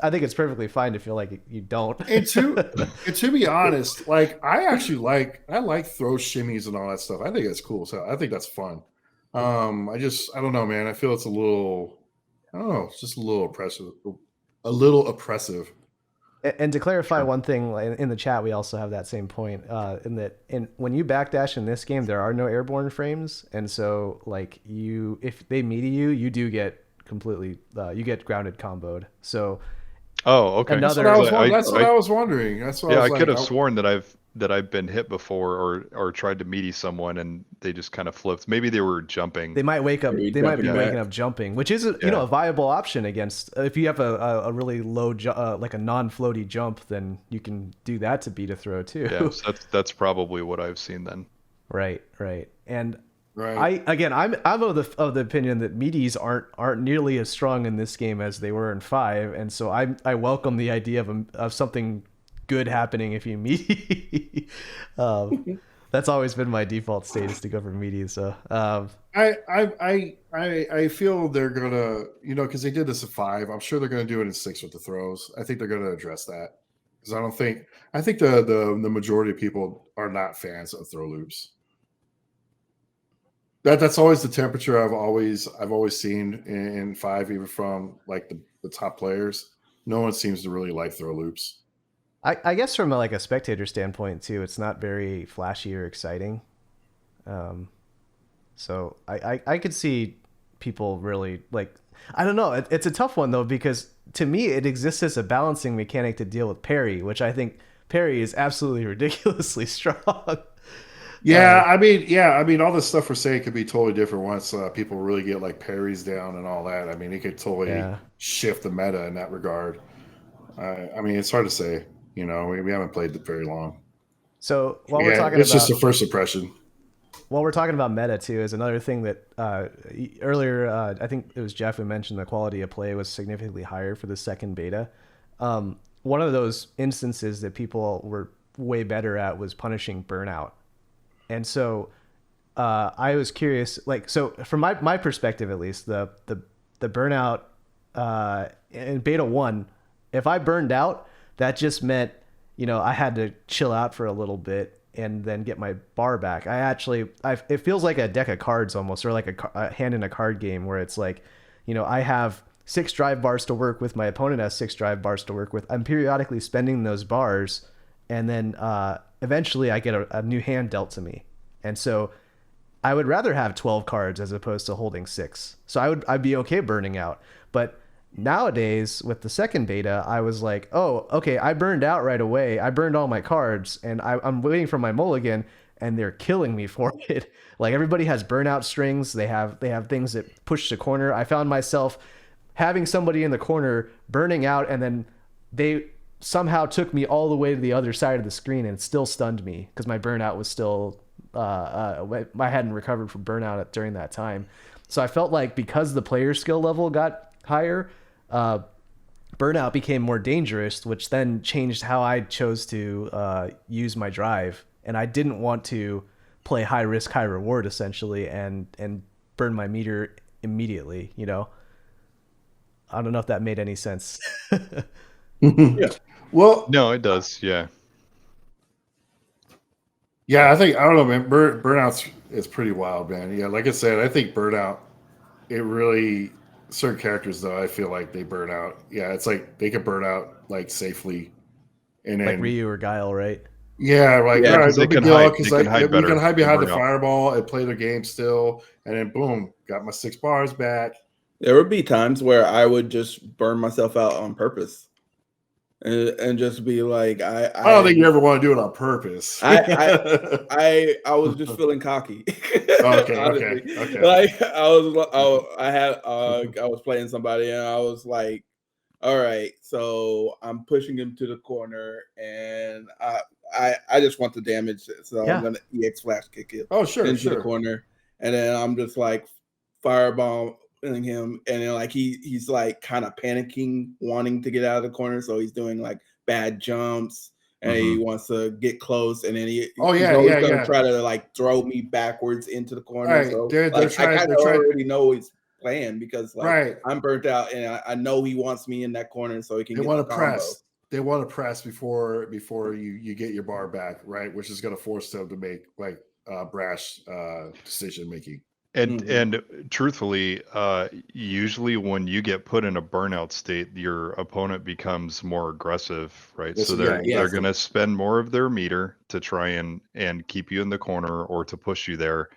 I think it's perfectly fine to feel like you don't. and to be honest, like I like throw shimmies and all that stuff. I think that's cool. So I think that's fun. I don't know, man. I feel it's a little, it's just a little oppressive. And to clarify one thing, in the chat, we also have that same point, when you backdash in this game, there are no airborne frames. And so like if they meet you do get completely, you get grounded comboed. So, okay. That's what I was wondering. That's what I could have sworn that that I've been hit before or tried to meaty someone and they just kind of flipped. Maybe they were jumping. They might wake up. Maybe They might be jumping waking back. up jumping, which is Yeah. a viable option against if you have a really low like a non-floaty jump, then you can do that to beat a throw too. Yeah, so that's probably what I've seen then. Right. And Right. I'm of the opinion that meaties aren't nearly as strong in this game as they were in 5, and so I welcome the idea of something good happening if you meaty. That's always been my default state is to go for meaty. So I feel they're gonna, because they did this in 5. I'm sure they're gonna do it in 6 with the throws. I think they're gonna address that because I think the majority of people are not fans of throw loops. That's always the temperature I've always seen in 5, even from like the top players. No one seems to really like throw loops. I guess from a spectator standpoint too, it's not very flashy or exciting. So I could see people really like. I don't know. It's a tough one though because to me it exists as a balancing mechanic to deal with parry, which I think parry is absolutely ridiculously strong. Yeah, I mean, all this stuff we're saying could be totally different once people really get like parries down and all that. I mean, it could totally shift the meta in that regard. I mean, it's hard to say. We haven't played it very long. So while Yeah, we're talking it's about just a first impression. while we're talking about meta too, is another thing that earlier I think it was Jeff who mentioned the quality of play was significantly higher for the second beta. One of those instances that people were way better at was punishing burnout. And so I was curious, so from my perspective at least, the burnout in beta 1, if I burned out, that just meant I had to chill out for a little bit and then get my bar back. It feels like a deck of cards almost, or like a hand in a card game where it's like, I have 6 drive bars to work with, my opponent has 6 drive bars to work with. I'm periodically spending those bars, and then eventually I get a new hand dealt to me. And so I would rather have 12 cards as opposed to holding 6. So I'd be okay burning out. But nowadays with the second beta, I was like, oh, okay, I burned out right away. I burned all my cards and I'm waiting for my mulligan and they're killing me for it. Like everybody has burnout strings. They have things that push the corner. I found myself having somebody in the corner burning out, and then they somehow took me all the way to the other side of the screen and still stunned me because my burnout was still I hadn't recovered from burnout during that time. So I felt like because the player skill level got higher, burnout became more dangerous, which then changed how I chose to use my drive. And I didn't want to play high risk, high reward essentially, and burn my meter immediately. I don't know if that made any sense. Yeah. Well, No, it does. Yeah. yeah, I don't know, man. Burnout is pretty wild, man. Yeah, like I said, I think burnout, it really, certain characters though, I feel like they burn out. Yeah, it's like they could burn out like safely, and then Like Ryu or Guile, right? yeah, like Yeah, all right, 'cause no they big can deal, hide- because they like can hide we can better hide behind the than burnout. fireball and play the game still, and then boom, got my 6 bars back. There would be times where I would just burn myself out on purpose, and just be like, I don't think you ever want to do it on purpose. I was just feeling cocky. Okay. Like I was playing somebody and I was like, all right, so I'm pushing him to the corner and I just want the damage, so Yeah. I'm gonna EX flash kick it Oh, sure, into the sure. corner, and then I'm just like firebomb him, and then like he's like kind of panicking, wanting to get out of the corner, so he's doing like bad jumps, and he wants to get close, and then he's always gonna try to like throw me backwards into the corner. Right. So They're like, trying- I kind they're of trying- already know his plan because like Right. I'm burnt out, and I know he wants me in that corner so he can They get want the to combo. press. They want to press before you get your bar back, right? Which is going to force them to make like brash decision making. And truthfully, usually when you get put in a burnout state, your opponent becomes more aggressive, right? Yes, So yeah, they're going to spend more of their meter to try and keep you in the corner or to push you there.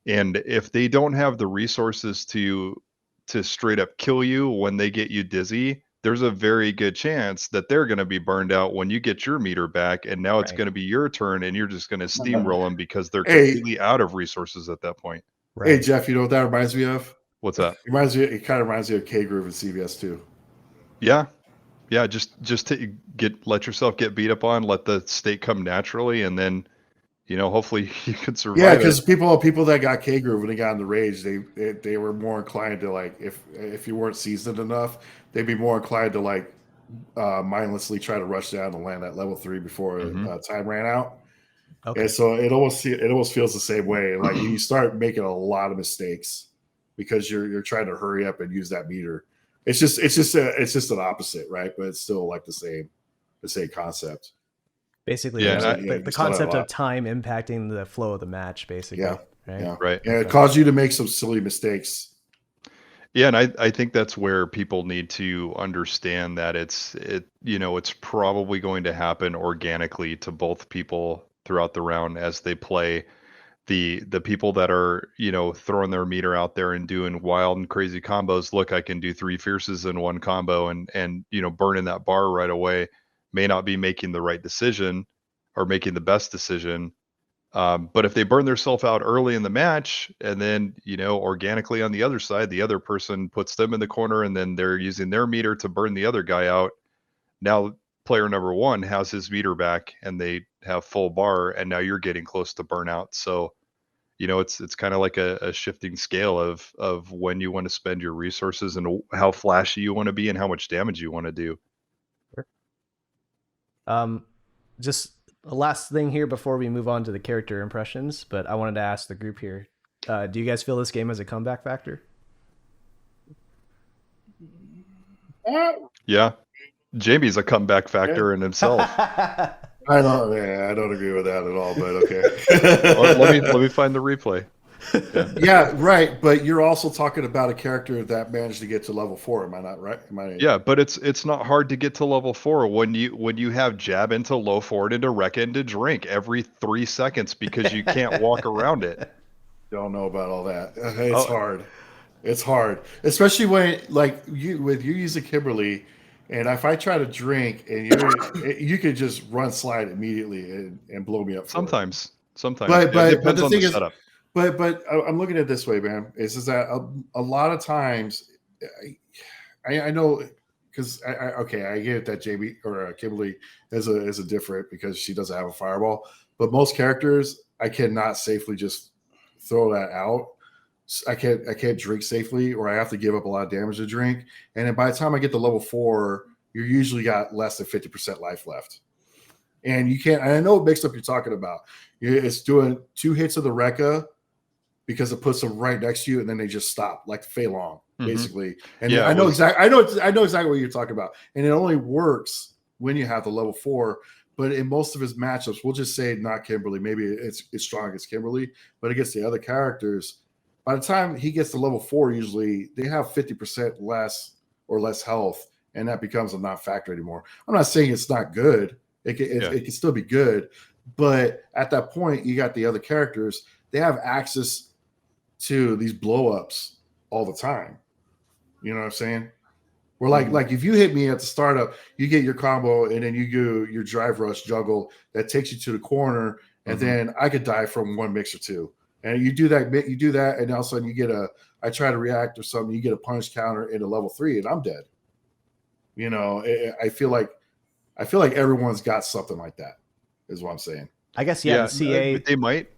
And if they don't have the resources to straight up kill you when they get you dizzy, there's a very good chance that they're going to be burned out when you get your meter back, and now it's Right. going to be your turn, and you're just going to steamroll them because they're Hey, completely out of resources at that point. hey, Right. Jeff, you know what that reminds me of? What's that? It kind of reminds me of K Groove and CVS too. Yeah. Yeah, just to let yourself get beat up on, let the state come naturally, and then hopefully you can survive Yeah, it. because people that got K Groove when they got in the rage, they were more inclined to, like, if you weren't seasoned enough, they'd be more inclined to, like, mindlessly try to rush down and land at level 3 before time ran out. Okay. And so it almost feels the same way. Like, you start making a lot of mistakes because you're trying to hurry up and use that meter. It's just an opposite, right? But it's still like the same concept. Basically, Yeah, the concept of time impacting the flow of the match, basically. Yeah. Right. Yeah. Right. Yeah, it caused you to make some silly mistakes. Yeah, and I think that's where people need to understand that it's probably going to happen organically to both people throughout the round as they play. The people that are throwing their meter out there and doing wild and crazy combos, look, I can do 3 fierces in one combo, and burning that bar right away, may not be making the right decision or making the best decision. But if they burn themselves out early in the match, and then organically on the other side, the other person puts them in the corner, and then they're using their meter to burn the other guy out, now player number 1 has his meter back and they have full bar, and now you're getting close to burnout. So it's kind of like a shifting scale of when you want to spend your resources and how flashy you want to be and how much damage you want to do. Just a last thing here before we move on to the character impressions, but I wanted to ask the group here, do you guys feel this game has a comeback factor? Yeah, Jamie's a comeback factor in himself. I don't agree with that at all, but okay. Well, let me find the replay. Yeah, right. But you're also talking about a character that managed to get to level 4. Am I not right? Yeah, but it's not hard to get to level 4 when you have jab into low forward into Rekka into drink every 3 seconds because you can't walk around it. Don't know about all that. It's hard. It's hard, especially when you using Kimberly, and if I try to drink and you could just run slide immediately and blow me up. Sometimes, but it depends the on thing the is, setup. But I'm looking at it this way, man. Is that a lot of times, I know, because I get it that JB or Kimberly is a different because she doesn't have a fireball, but most characters I cannot safely just throw that out. I can't drink safely, or I have to give up a lot of damage to drink, and then by the time I get to level 4, you're usually got less than 50% life left. And you can't. And I know what mixed up you're talking about. It's doing 2 hits of the Rekka because it puts them right next to you, and then they just stop, like Fei Long, basically. And yeah, I know exactly what you're talking about. And it only works when you have the level 4. But in most of his matchups, we'll just say not Kimberly. Maybe it's strong against Kimberly, but against the other characters, by the time he gets to level 4, usually they have 50% less health, and that becomes a non-factor anymore. I'm not saying it's not good. It can still be good, but at that point, you got the other characters. They have access to these blow-ups all the time. You know what I'm saying? We're like if you hit me at the startup, you get your combo, and then you do your drive rush juggle that takes you to the corner, and then I could die from 1 mix or 2. And you do that, and all of a sudden you get I try to react or something, you get a punish counter into level 3, and I'm dead. I feel like everyone's got something like that, is what I'm saying. I guess the CA they might.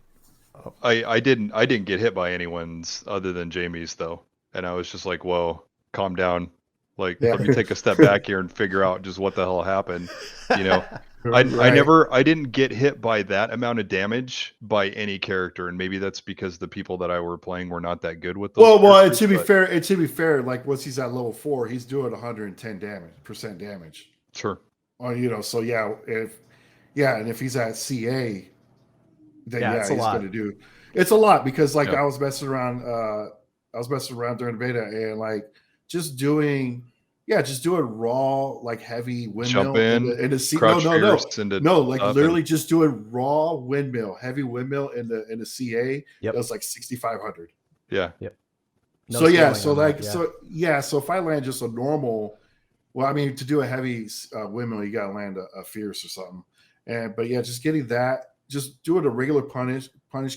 I didn't get hit by anyone's other than Jamie's though, and I was just like, whoa, calm down. Let me take a step back here and figure out just what the hell happened. I didn't get hit by that amount of damage by any character, and maybe that's because the people that I were playing were not that good with those. Well, to be fair, like once he's at level 4, he's doing 110% damage. Sure. So and if he's at CA, then he's going to do. It's a lot because I was messing around. I was messing around during the beta, and just doing raw heavy windmill jump in the C. Literally just doing raw windmill, heavy windmill in the CA. Yep. That was 6,500. Yeah. Yep. So if I land just a normal Well, I mean, to do a heavy windmill, you got to land a fierce or something. But yeah, just getting that, just doing a regular punish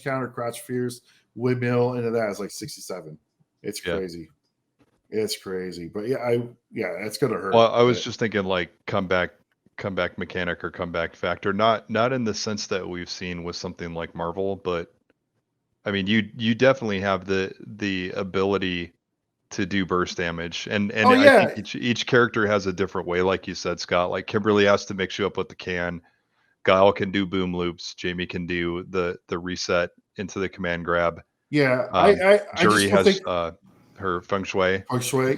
counter, crouch fierce, windmill into that is like 67. It's crazy. It's crazy. But yeah, it's gonna hurt. Well, I was just thinking like comeback mechanic or comeback factor, not in the sense that we've seen with something like Marvel, but I mean, you definitely have the ability to do burst damage, and I think each character has a different way, like you said, Scott. Like Kimberly has to mix you up with the can. Guile can do boom loops. Jamie can do the reset into the command grab. Yeah, Jury has her feng shui.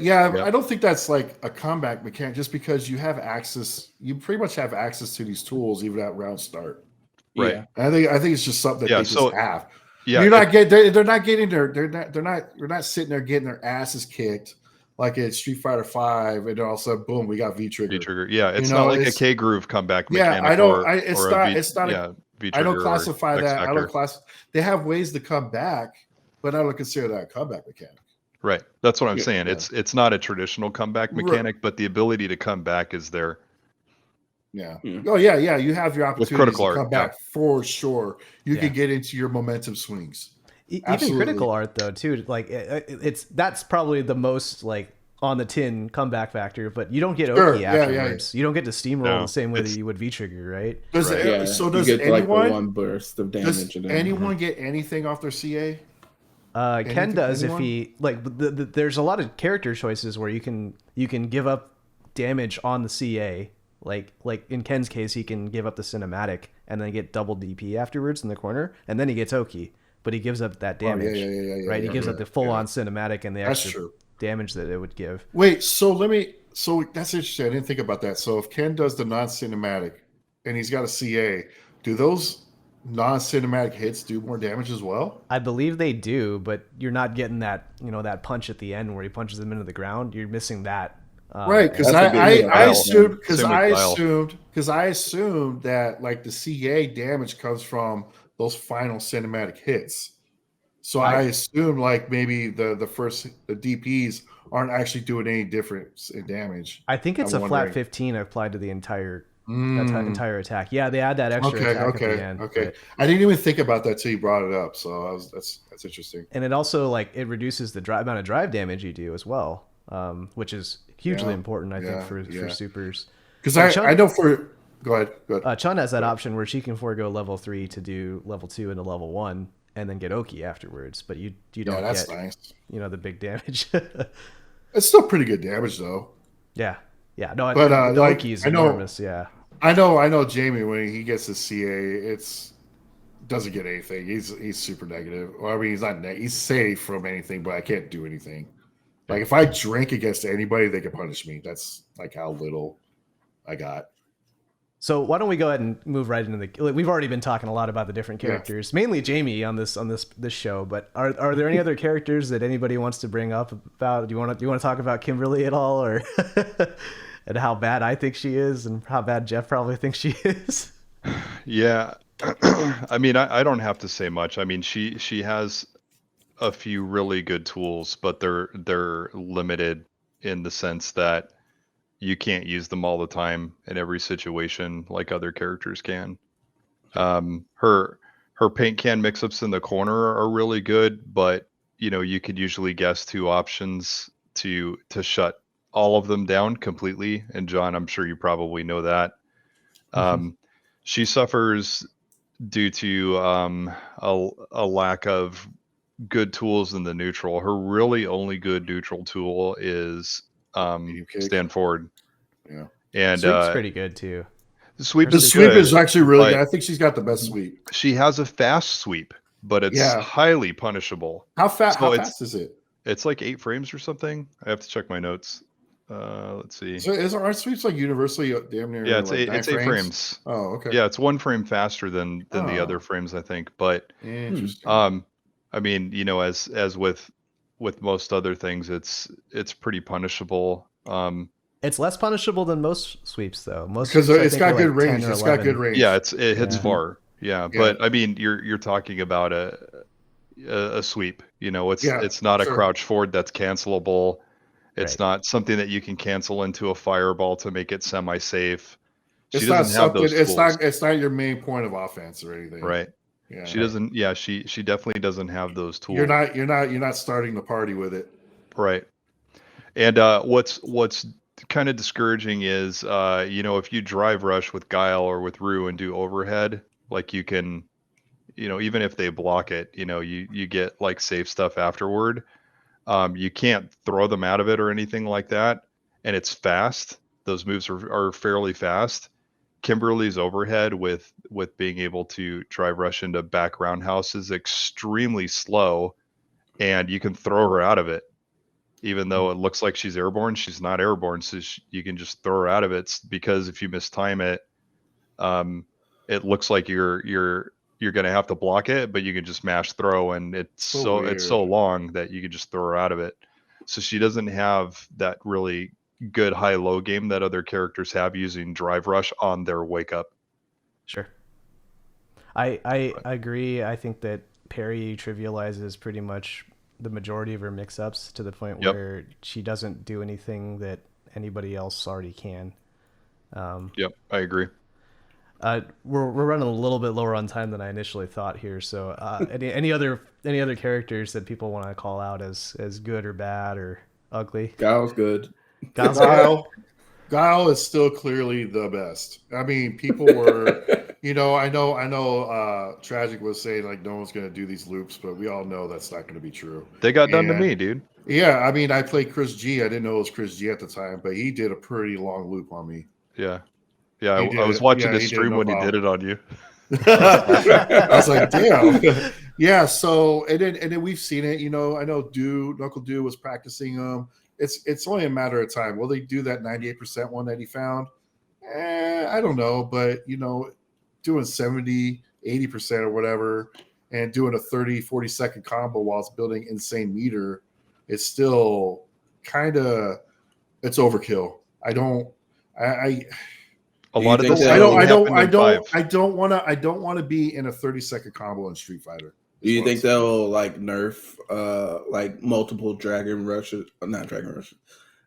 Yeah, yep. I don't think that's like a comeback mechanic, just because you have access. You pretty much have access to these tools even at round start. Right. Yeah. I think it's just something that they just have. Yeah, you're not getting. They're not getting their. You're not sitting there getting their asses kicked like in Street Fighter V, and then all of a sudden, boom, we got V trigger. V trigger. Yeah, it's not like a K groove comeback mechanic. Yeah, I don't. It's not. I don't classify that. X-Factor. I don't class. They have ways to come back, but I don't consider that a comeback mechanic. Right. That's what I'm saying. Yeah. It's not a traditional comeback mechanic, but the ability to come back is there. Yeah. Oh yeah. You have your opportunity to come back for sure. You can get into your momentum swings. Even critical art though too. Like that's probably the most like on the tin comeback factor, but you don't get Oki afterwards. You don't get to steamroll the same way that you would V trigger, right? So does you get anyone like one burst of damage? Does anyone get anything off their CA? Ken does if he like. There's a lot of character choices where you can give up damage on the CA. Like in Ken's case, he can give up the cinematic and then get double DP afterwards in the corner, and then he gets Oki, but he gives up that damage. Right? He gives up the full on cinematic and the extra damage that it would give. Wait, so that's interesting. I didn't think about that. So if Ken does the non-cinematic and he's got a CA, do those non-cinematic hits do more damage as well? I believe they do, but you're not getting that that punch at the end where he punches them into the ground. You're missing that. Right, because I assumed that like the CA damage comes from those final cinematic hits. So I assume like maybe the DPs aren't actually doing any difference in damage. I think it's flat 15 applied to the entire attack. Yeah, they add that extra attack at the end. Okay. But I didn't even think about that till you brought it up. So that's interesting. And it also like it reduces the amount of drive damage you do as well, which is hugely important, I think, for supers. Because I know for go ahead. Chun has that option where she can forego level 3 to do level 2 into level 1. And then get Oki afterwards, but you don't get nice. The big damage. It's still pretty good damage though. Yeah. No, but the Oki is enormous. Yeah, I know. Jamie, when he gets the CA, doesn't get anything. He's super negative. Well, I mean, he's not he's safe from anything, but I can't do anything. Like if I drink against anybody, they can punish me. That's like how little I got. So why don't we go ahead and move right into the? We've already been talking a lot about the different characters, mainly Jamie on this show. But are there any other characters that anybody wants to bring up about? Do you want to talk about Kimberly at all, or and how bad I think she is, and how bad Jeff probably thinks she is? Yeah, I mean, I don't have to say much. I mean, she has a few really good tools, but they're limited in the sense that you can't use them all the time in every situation like other characters can. Her paint can mix-ups in the corner are really good, but you could usually guess 2 options to shut all of them down completely. And John, I'm sure you probably know that. She suffers due to a lack of good tools in the neutral. Her really only good neutral tool is stand forward. Yeah. And sweep's pretty good too. The sweep is actually really good. I think she's got the best sweep. She has a fast sweep, but it's highly punishable. How fast is it? It's like 8 frames or something. I have to check my notes. Let's see. So our sweeps like universally damn near? Yeah, it's 8 frames. Oh, okay. Yeah, it's 1 frame faster than the other frames, I think. But interesting. I mean, as with most other things, it's pretty punishable. It's less punishable than most sweeps, though. Because it's got good range. It's got good range. Yeah, it hits far. Yeah, but I mean, you're talking about a sweep. It's not a crouch forward that's cancelable. It's Right. not something that you can cancel into a fireball to make it semi-safe. She It's not doesn't have something. those tools, It's not your main point of offense or anything. right? Yeah. She doesn't. Yeah, she definitely doesn't have those You're tools, not. You're not starting the party with it. right? And what's kind of discouraging is if you drive rush with Guile or with Rue and do overhead, like you can, even if they block it, you get like safe stuff afterward. You can't throw them out of it or anything like that, and it's fast. Those moves are fairly fast. Kimberly's overhead with being able to drive rush into back roundhouse is extremely slow, and you can throw her out of it. Even though it looks like she's airborne, she's not airborne, so you can just throw her out of it, because if you mistime it, it looks like you're going to have to block it, but you can just mash throw, and it's so Weird. long that you can just throw her out of it. So she doesn't have that really good high-low game that other characters have using drive rush on their wake up. Sure. I agree. I think that Perry trivializes pretty much the majority of her mix-ups to the point Yep. where she doesn't do anything that anybody else already can. Yep, I agree. We're running a little bit lower on time than I initially thought here. So any other characters that people want to call out as good or bad or ugly? Guile's good. Giles good? Guile is still clearly the best. I mean, people were, I know. Tragic was saying like no one's going to do these loops, but we all know that's not going to be true. They got done to And- me, dude. Yeah, I mean, I played Chris G. I didn't know it was Chris G at the time, but he did a pretty long loop on me. Yeah. Yeah, He did I was it. watching Yeah, his he did stream no when he problem. did it on you. I was like, damn. Yeah. So and then we've seen it. I know Knuckle Dew was practicing them. It's only a matter of time. Will they do that 98% one that he found? I don't know, but doing 70, 80% or whatever, and doing a 30, 40-second combo while it's building insane meter, it's still it's overkill. I don't want to be in a 30-second combo in Street Fighter. Do you think they'll like nerf like multiple dragon rushes? Not dragon rushes.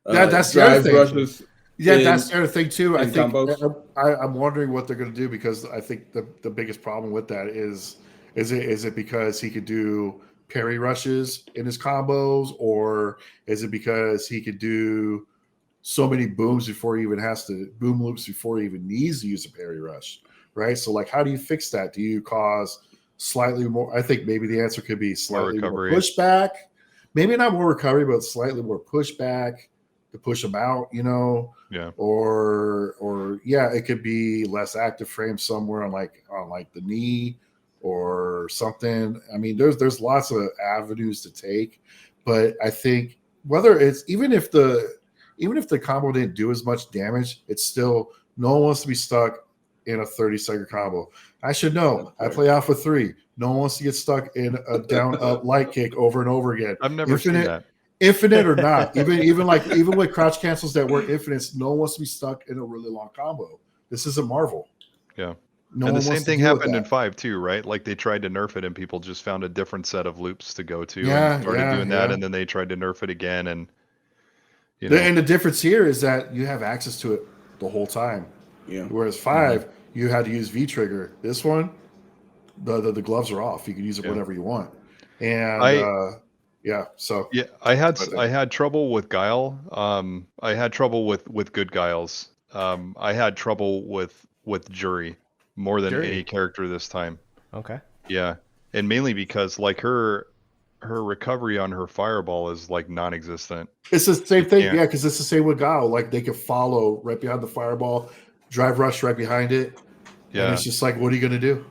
That's the other thing. Rushes. Yeah, that's the other thing too. I think combos? I'm wondering what they're going to do, because I think the biggest problem with that is it because he could do parry rushes in his combos, or is it because he could do so many booms before he even has to boom loops before he even needs to use a parry rush, right? So like, how do you fix that? Do you cause slightly more? I think maybe the answer could be slightly more pushback, maybe not more recovery, but slightly more pushback to push them out, Yeah. Or yeah, it could be less active frame somewhere on like the knee or something. I mean, there's lots of avenues to take, but I think whether it's even if the combo didn't do as much damage, it's still, no one wants to be stuck in a 30-second combo. I should know. I play Alpha 3. No one wants to get stuck in a down up light kick over and over again. I've never seen that. Infinite or not, even with crouch cancels that work infinites, no one wants to be stuck in a really long combo. This isn't Marvel. Yeah. No and one the wants same thing to deal with happened in that. 5 too, right? Like they tried to nerf it and people just found a different set of loops to go to Yeah, and started doing that, yeah. and then they tried to nerf it again, and And the difference here is that you have access to it the whole time. Yeah. Whereas 5, you had to use V trigger. This one, the gloves are off. You can use it whenever you want. And I had trouble with Guile. I had trouble with good Guiles. I had trouble with Jury more than Jury. any character this time. Okay. Yeah, and mainly because like her recovery on her fireball is like non-existent. it's the same thing. can't- Yeah, because it's the same with Guile. Like they could follow right behind the fireball, drive rush right behind it. Yeah. And it's just like, what are you going to do?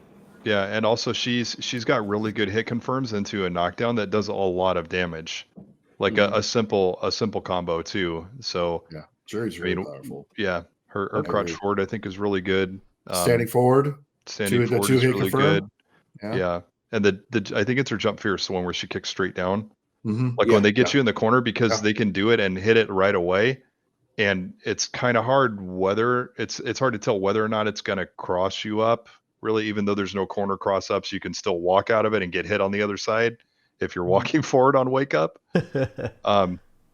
Yeah, and also she's got really good hit confirms into a knockdown that does a lot of damage, like a simple combo too. So Yeah, Jury's really powerful. yeah, her crouch forward I think is really good. Standing forward, Standing forward two is hit really confirm. good. Yeah, and the I think it's her jump fierce, the one where she kicks straight down. Mm-hmm. Like when they get you in the corner, because they can do it and hit it right away, and it's kind of hard it's hard to tell whether or not it's going to cross you up. Really, even though there's no corner cross ups, you can still walk out of it and get hit on the other side if you're walking forward on wake up.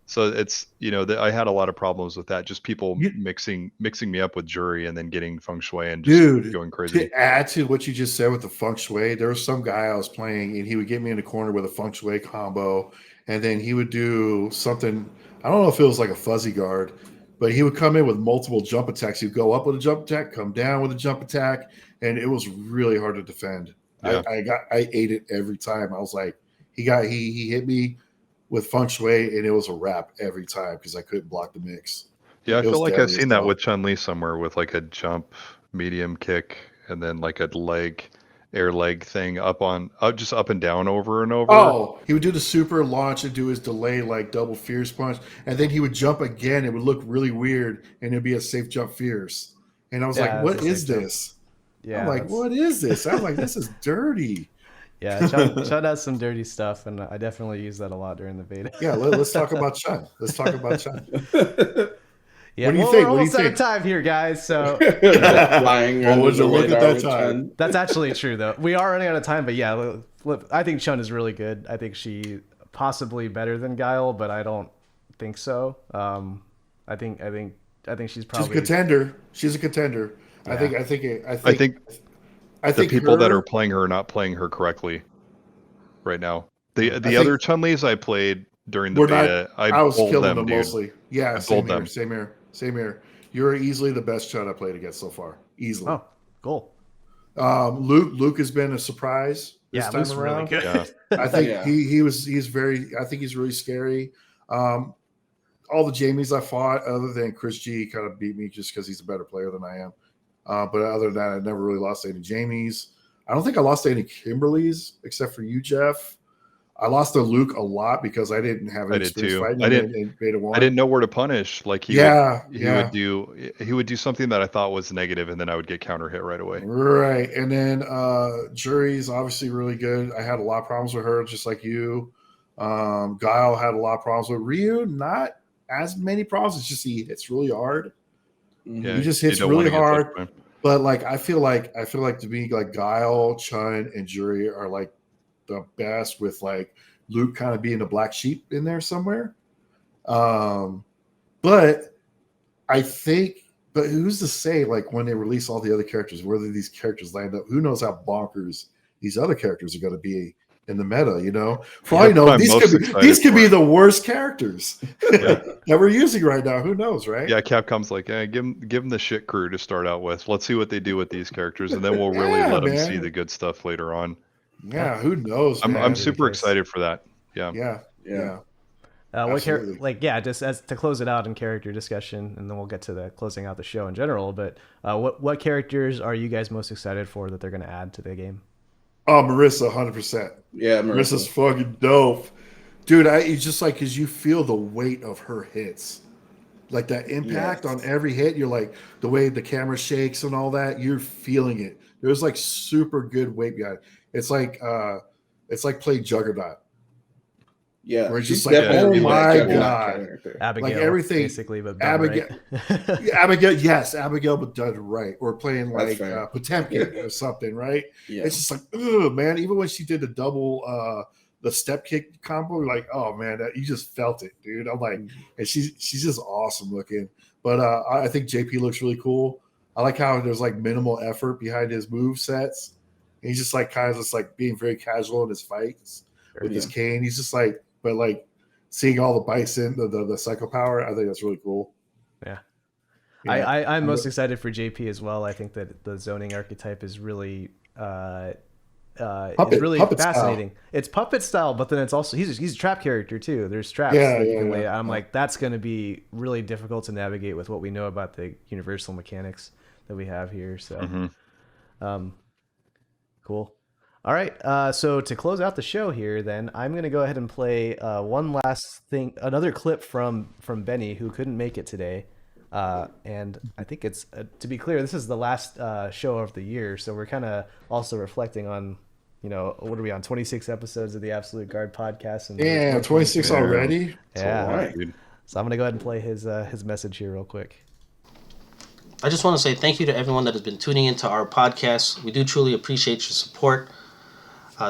So it's I had a lot of problems with that. Just people You- mixing me up with jury and then getting feng shui and just Dude, going crazy. to add to what you just said with the feng shui, there was some guy I was playing, and he would get me in the corner with a feng shui combo, and then he would do something. I don't know if it was like a fuzzy guard, but he would come in with multiple jump attacks. He'd go up with a jump attack, come down with a jump attack, and it was really hard to defend. Yeah. I ate it every time. I was like, he hit me with feng shui, and it was a wrap every time because I couldn't block the mix. Yeah, I It was feel like I've deadly as seen that hell. with Chun Li somewhere with like a jump, medium kick, and then like a air leg thing just up and down over and over. Oh, he would do the super launch and do his delay like double fierce punch, and then he would jump again. It would look really weird, and it'd be a safe jump fierce. And I was like, Yeah, "What that's a is safe jump. this?" Yeah, I'm like, that's- "What is this?" I'm like, "This is dirty." Yeah, Chun has some dirty stuff, and I definitely use that a lot during the beta. Yeah, let's talk about Chun. Let's talk about Chun. Yeah, What do you well, think? we're What do you almost out of think? time here, guys. So Flying Well, under would you the look at radar that with time? Chun. that's actually true, though. We are running out of time, but yeah, I think Chun is really good. I think she possibly better than Guile, but I don't think so. I think she's probably She's a contender. She's a contender. Yeah. I think I the think people that her- are playing her are not playing her correctly right now. The think- other Chun Li's I played during the We're not- beta, I was bowled killing them, them dude. mostly. Yeah, I same bowled here. them. Same here. Same here. You're easily the best Chun I played against so far. Easily. Oh, cool. Luke has been a surprise this Yeah, time Luke's really around. good. Yeah. I think Yeah. he's very. I think he's really scary. All the Jamies I fought, other than Chris G, kind of beat me just because he's a better player than I am. But other than that, I never really lost any Jamies. I don't think I lost any Kimberlys except for you, Jeff. I lost to Luke a lot because I didn't have I any did experience too. fighting I him didn't- in Beta 1. I didn't know where to punish. Like he would do something that I thought was negative, and then I would get counter hit right away. Right. And then Jury's obviously really good. I had a lot of problems with her, just like you. Guile had a lot of problems with Ryu, not as many problems. It's just it's really hard. Yeah, He just you hits don't really wanna get hard. touched by him. But like I feel like to me, like Guile, Chun, and Jury are like the best, with like Luke kind of being the black sheep in there somewhere. But I think, but who's to say, like, when they release all the other characters, whether these characters land up, who knows how bonkers these other characters are going to be in the meta, you know? For all I That's know, what I'm these most could excited be for. the worst characters Yeah. that we're using right now. Who knows, right? Yeah, Capcom's like, give them the shit crew to start out with. Let's see what they do with these characters, and then we'll really Yeah, let them man. see the good stuff later on. Yeah, who knows, man? I'm be the super case. excited for that. Yeah. Yeah. Yeah. What Absolutely. just as to close it out in character discussion, and then we'll get to the closing out the show in general. But what characters are you guys most excited for that they're going to add to the game? Oh, Marissa, 100%. Yeah, Marissa's fucking dope. Dude, it's just like, because you feel the weight of her hits. Like that impact Yes. on every hit, you're like, the way the camera shakes and all that, you're feeling it. There's like super good weight behind it. It's like playing Juggernaut. Yeah, Where it's she's just like, definitely oh that my Juggernaut God. character. Abigail, everything- basically, but done right. Abigail, yes, Abigail, but done right. Or playing like That's right. Potemkin or something, right? Yeah. It's just like, ugh, man. Even when she did the double, the step kick combo, you're like, oh man, you just felt it, dude. I'm like, and she's just awesome looking. But I think JP looks really cool. I like how there's like minimal effort behind his move sets. He's just like kind of just like being very casual in his fights with his cane. He's just like, but like seeing all the bison, the psycho power, I think that's really cool. Yeah. Yeah. I'm most excited for JP as well. I think that the zoning archetype is really Puppet fascinating. It's puppet style, but then it's also he's a trap character too. There's traps Yeah, that you yeah, can lay yeah. out. I'm like, that's going to be really difficult to navigate with what we know about the universal mechanics that we have here. So, cool. All right. So to close out the show here, then I'm going to go ahead and play one last thing, another clip from Benny, who couldn't make it today. And I think it's to be clear, this is the last show of the year, so we're kind of also reflecting on, what are we on, 26 episodes of the Absolute Guard podcast? And Damn, 26 already? Yeah. all right. Dude. So I'm gonna go ahead and play his message here real quick. I just want to say thank you to everyone that has been tuning into our podcast. We do truly appreciate your support.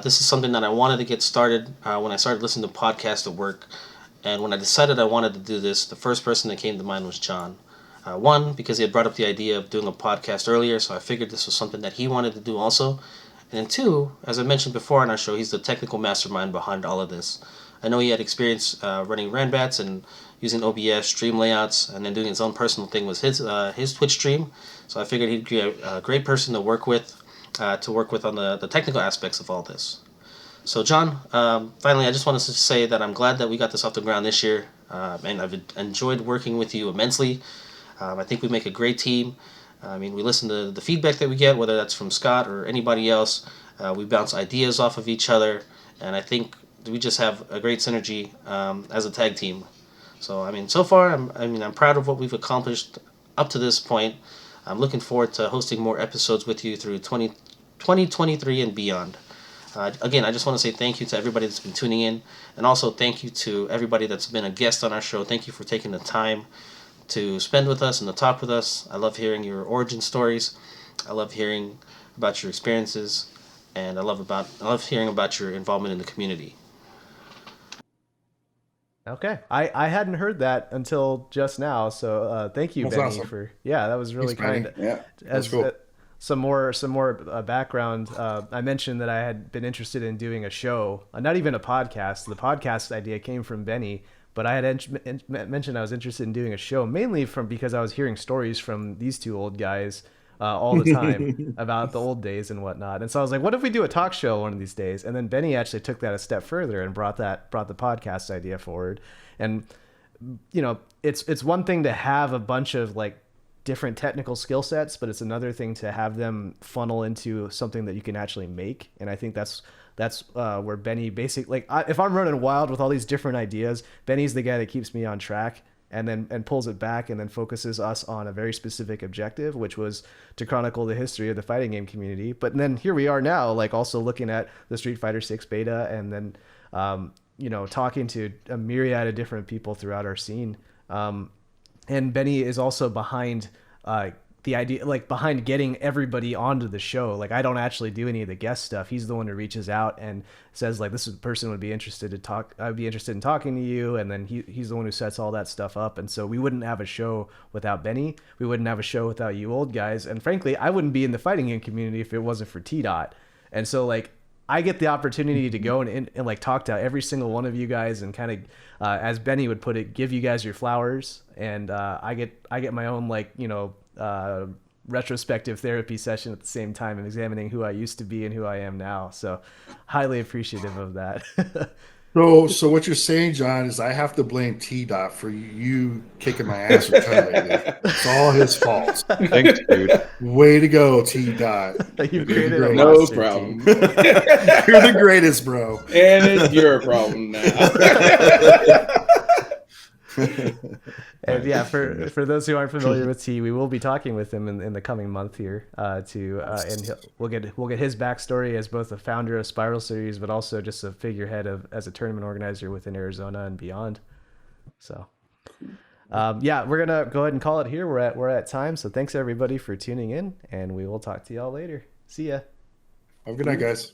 This is something that I wanted to get started when I started listening to podcasts at work. And when I decided I wanted to do this, the first person that came to mind was John. One, because he had brought up the idea of doing a podcast earlier, so I figured this was something that he wanted to do also. And then two, as I mentioned before on our show, he's the technical mastermind behind all of this. I know he had experience running Ranbats and using OBS, stream layouts, and then doing his own personal thing with his Twitch stream. So I figured he'd be a great person to work with on the technical aspects of all this. So John, finally, I just wanted to say that I'm glad that we got this off the ground this year, and I've enjoyed working with you immensely. I think we make a great team. I mean, we listen to the feedback that we get, whether that's from Scott or anybody else. We bounce ideas off of each other, and I think we just have a great synergy as a tag team. So, I mean, so far, I'm proud of what we've accomplished up to this point. I'm looking forward to hosting more episodes with you through 2023 and beyond. Again, I just want to say thank you to everybody that's been tuning in, and also thank you to everybody that's been a guest on our show. Thank you for taking the time to spend with us and to talk with us. I love hearing your origin stories. I love hearing about your experiences, and I love hearing about your involvement in the community. Okay, I hadn't heard that until just now, so thank you, That's Benny, awesome. that was really Thanks, kind. Benny. Yeah. As cool. Some more background, I mentioned that I had been interested in doing a show, not even a podcast. The podcast idea came from Benny, but I had mentioned I was interested in doing a show mainly because I was hearing stories from these two old guys all the time about the old days and whatnot. And so I was like, what if we do a talk show one of these days? And then Benny actually took that a step further and brought the podcast idea forward. And you know, it's one thing to have a bunch of like different technical skill sets, but it's another thing to have them funnel into something that you can actually make. And I think that's where Benny basically, like, if I'm running wild with all these different ideas, Benny's the guy that keeps me on track and pulls it back and then focuses us on a very specific objective, which was to chronicle the history of the fighting game community. But then here we are now, like also looking at the Street Fighter 6 beta, and then talking to a myriad of different people throughout our scene. And Benny is also behind the idea, like behind getting everybody onto the show. Like, I don't actually do any of the guest stuff. He's the one who reaches out and says, like, this is the person would be interested to talk. I'd be interested in talking to you. And then he's the one who sets all that stuff up. And so we wouldn't have a show without Benny. We wouldn't have a show without you old guys. And frankly, I wouldn't be in the fighting game community if it wasn't for T-Dot. And so, like, I get the opportunity to go and like talk to every single one of you guys and kind of, as Benny would put it, give you guys your flowers. And I get my own, like, retrospective therapy session at the same time and examining who I used to be and who I am now. So highly appreciative of that. So what you're saying, John, is I have to blame T-Dot for you kicking my ass with lately. It's all his fault. Thanks, dude. Way to go, T-Dot. You've created a No monster problem. team. You're the greatest, bro. And it's your problem now. And yeah, for those who aren't familiar with T, we will be talking with him in the coming month here and we'll get his backstory as both a founder of Spiral Series, but also just a figurehead as a tournament organizer within Arizona and beyond. So we're gonna go ahead and call it here. We're at time, so thanks everybody for tuning in, and we will talk to y'all later. See ya. Have a good night, guys.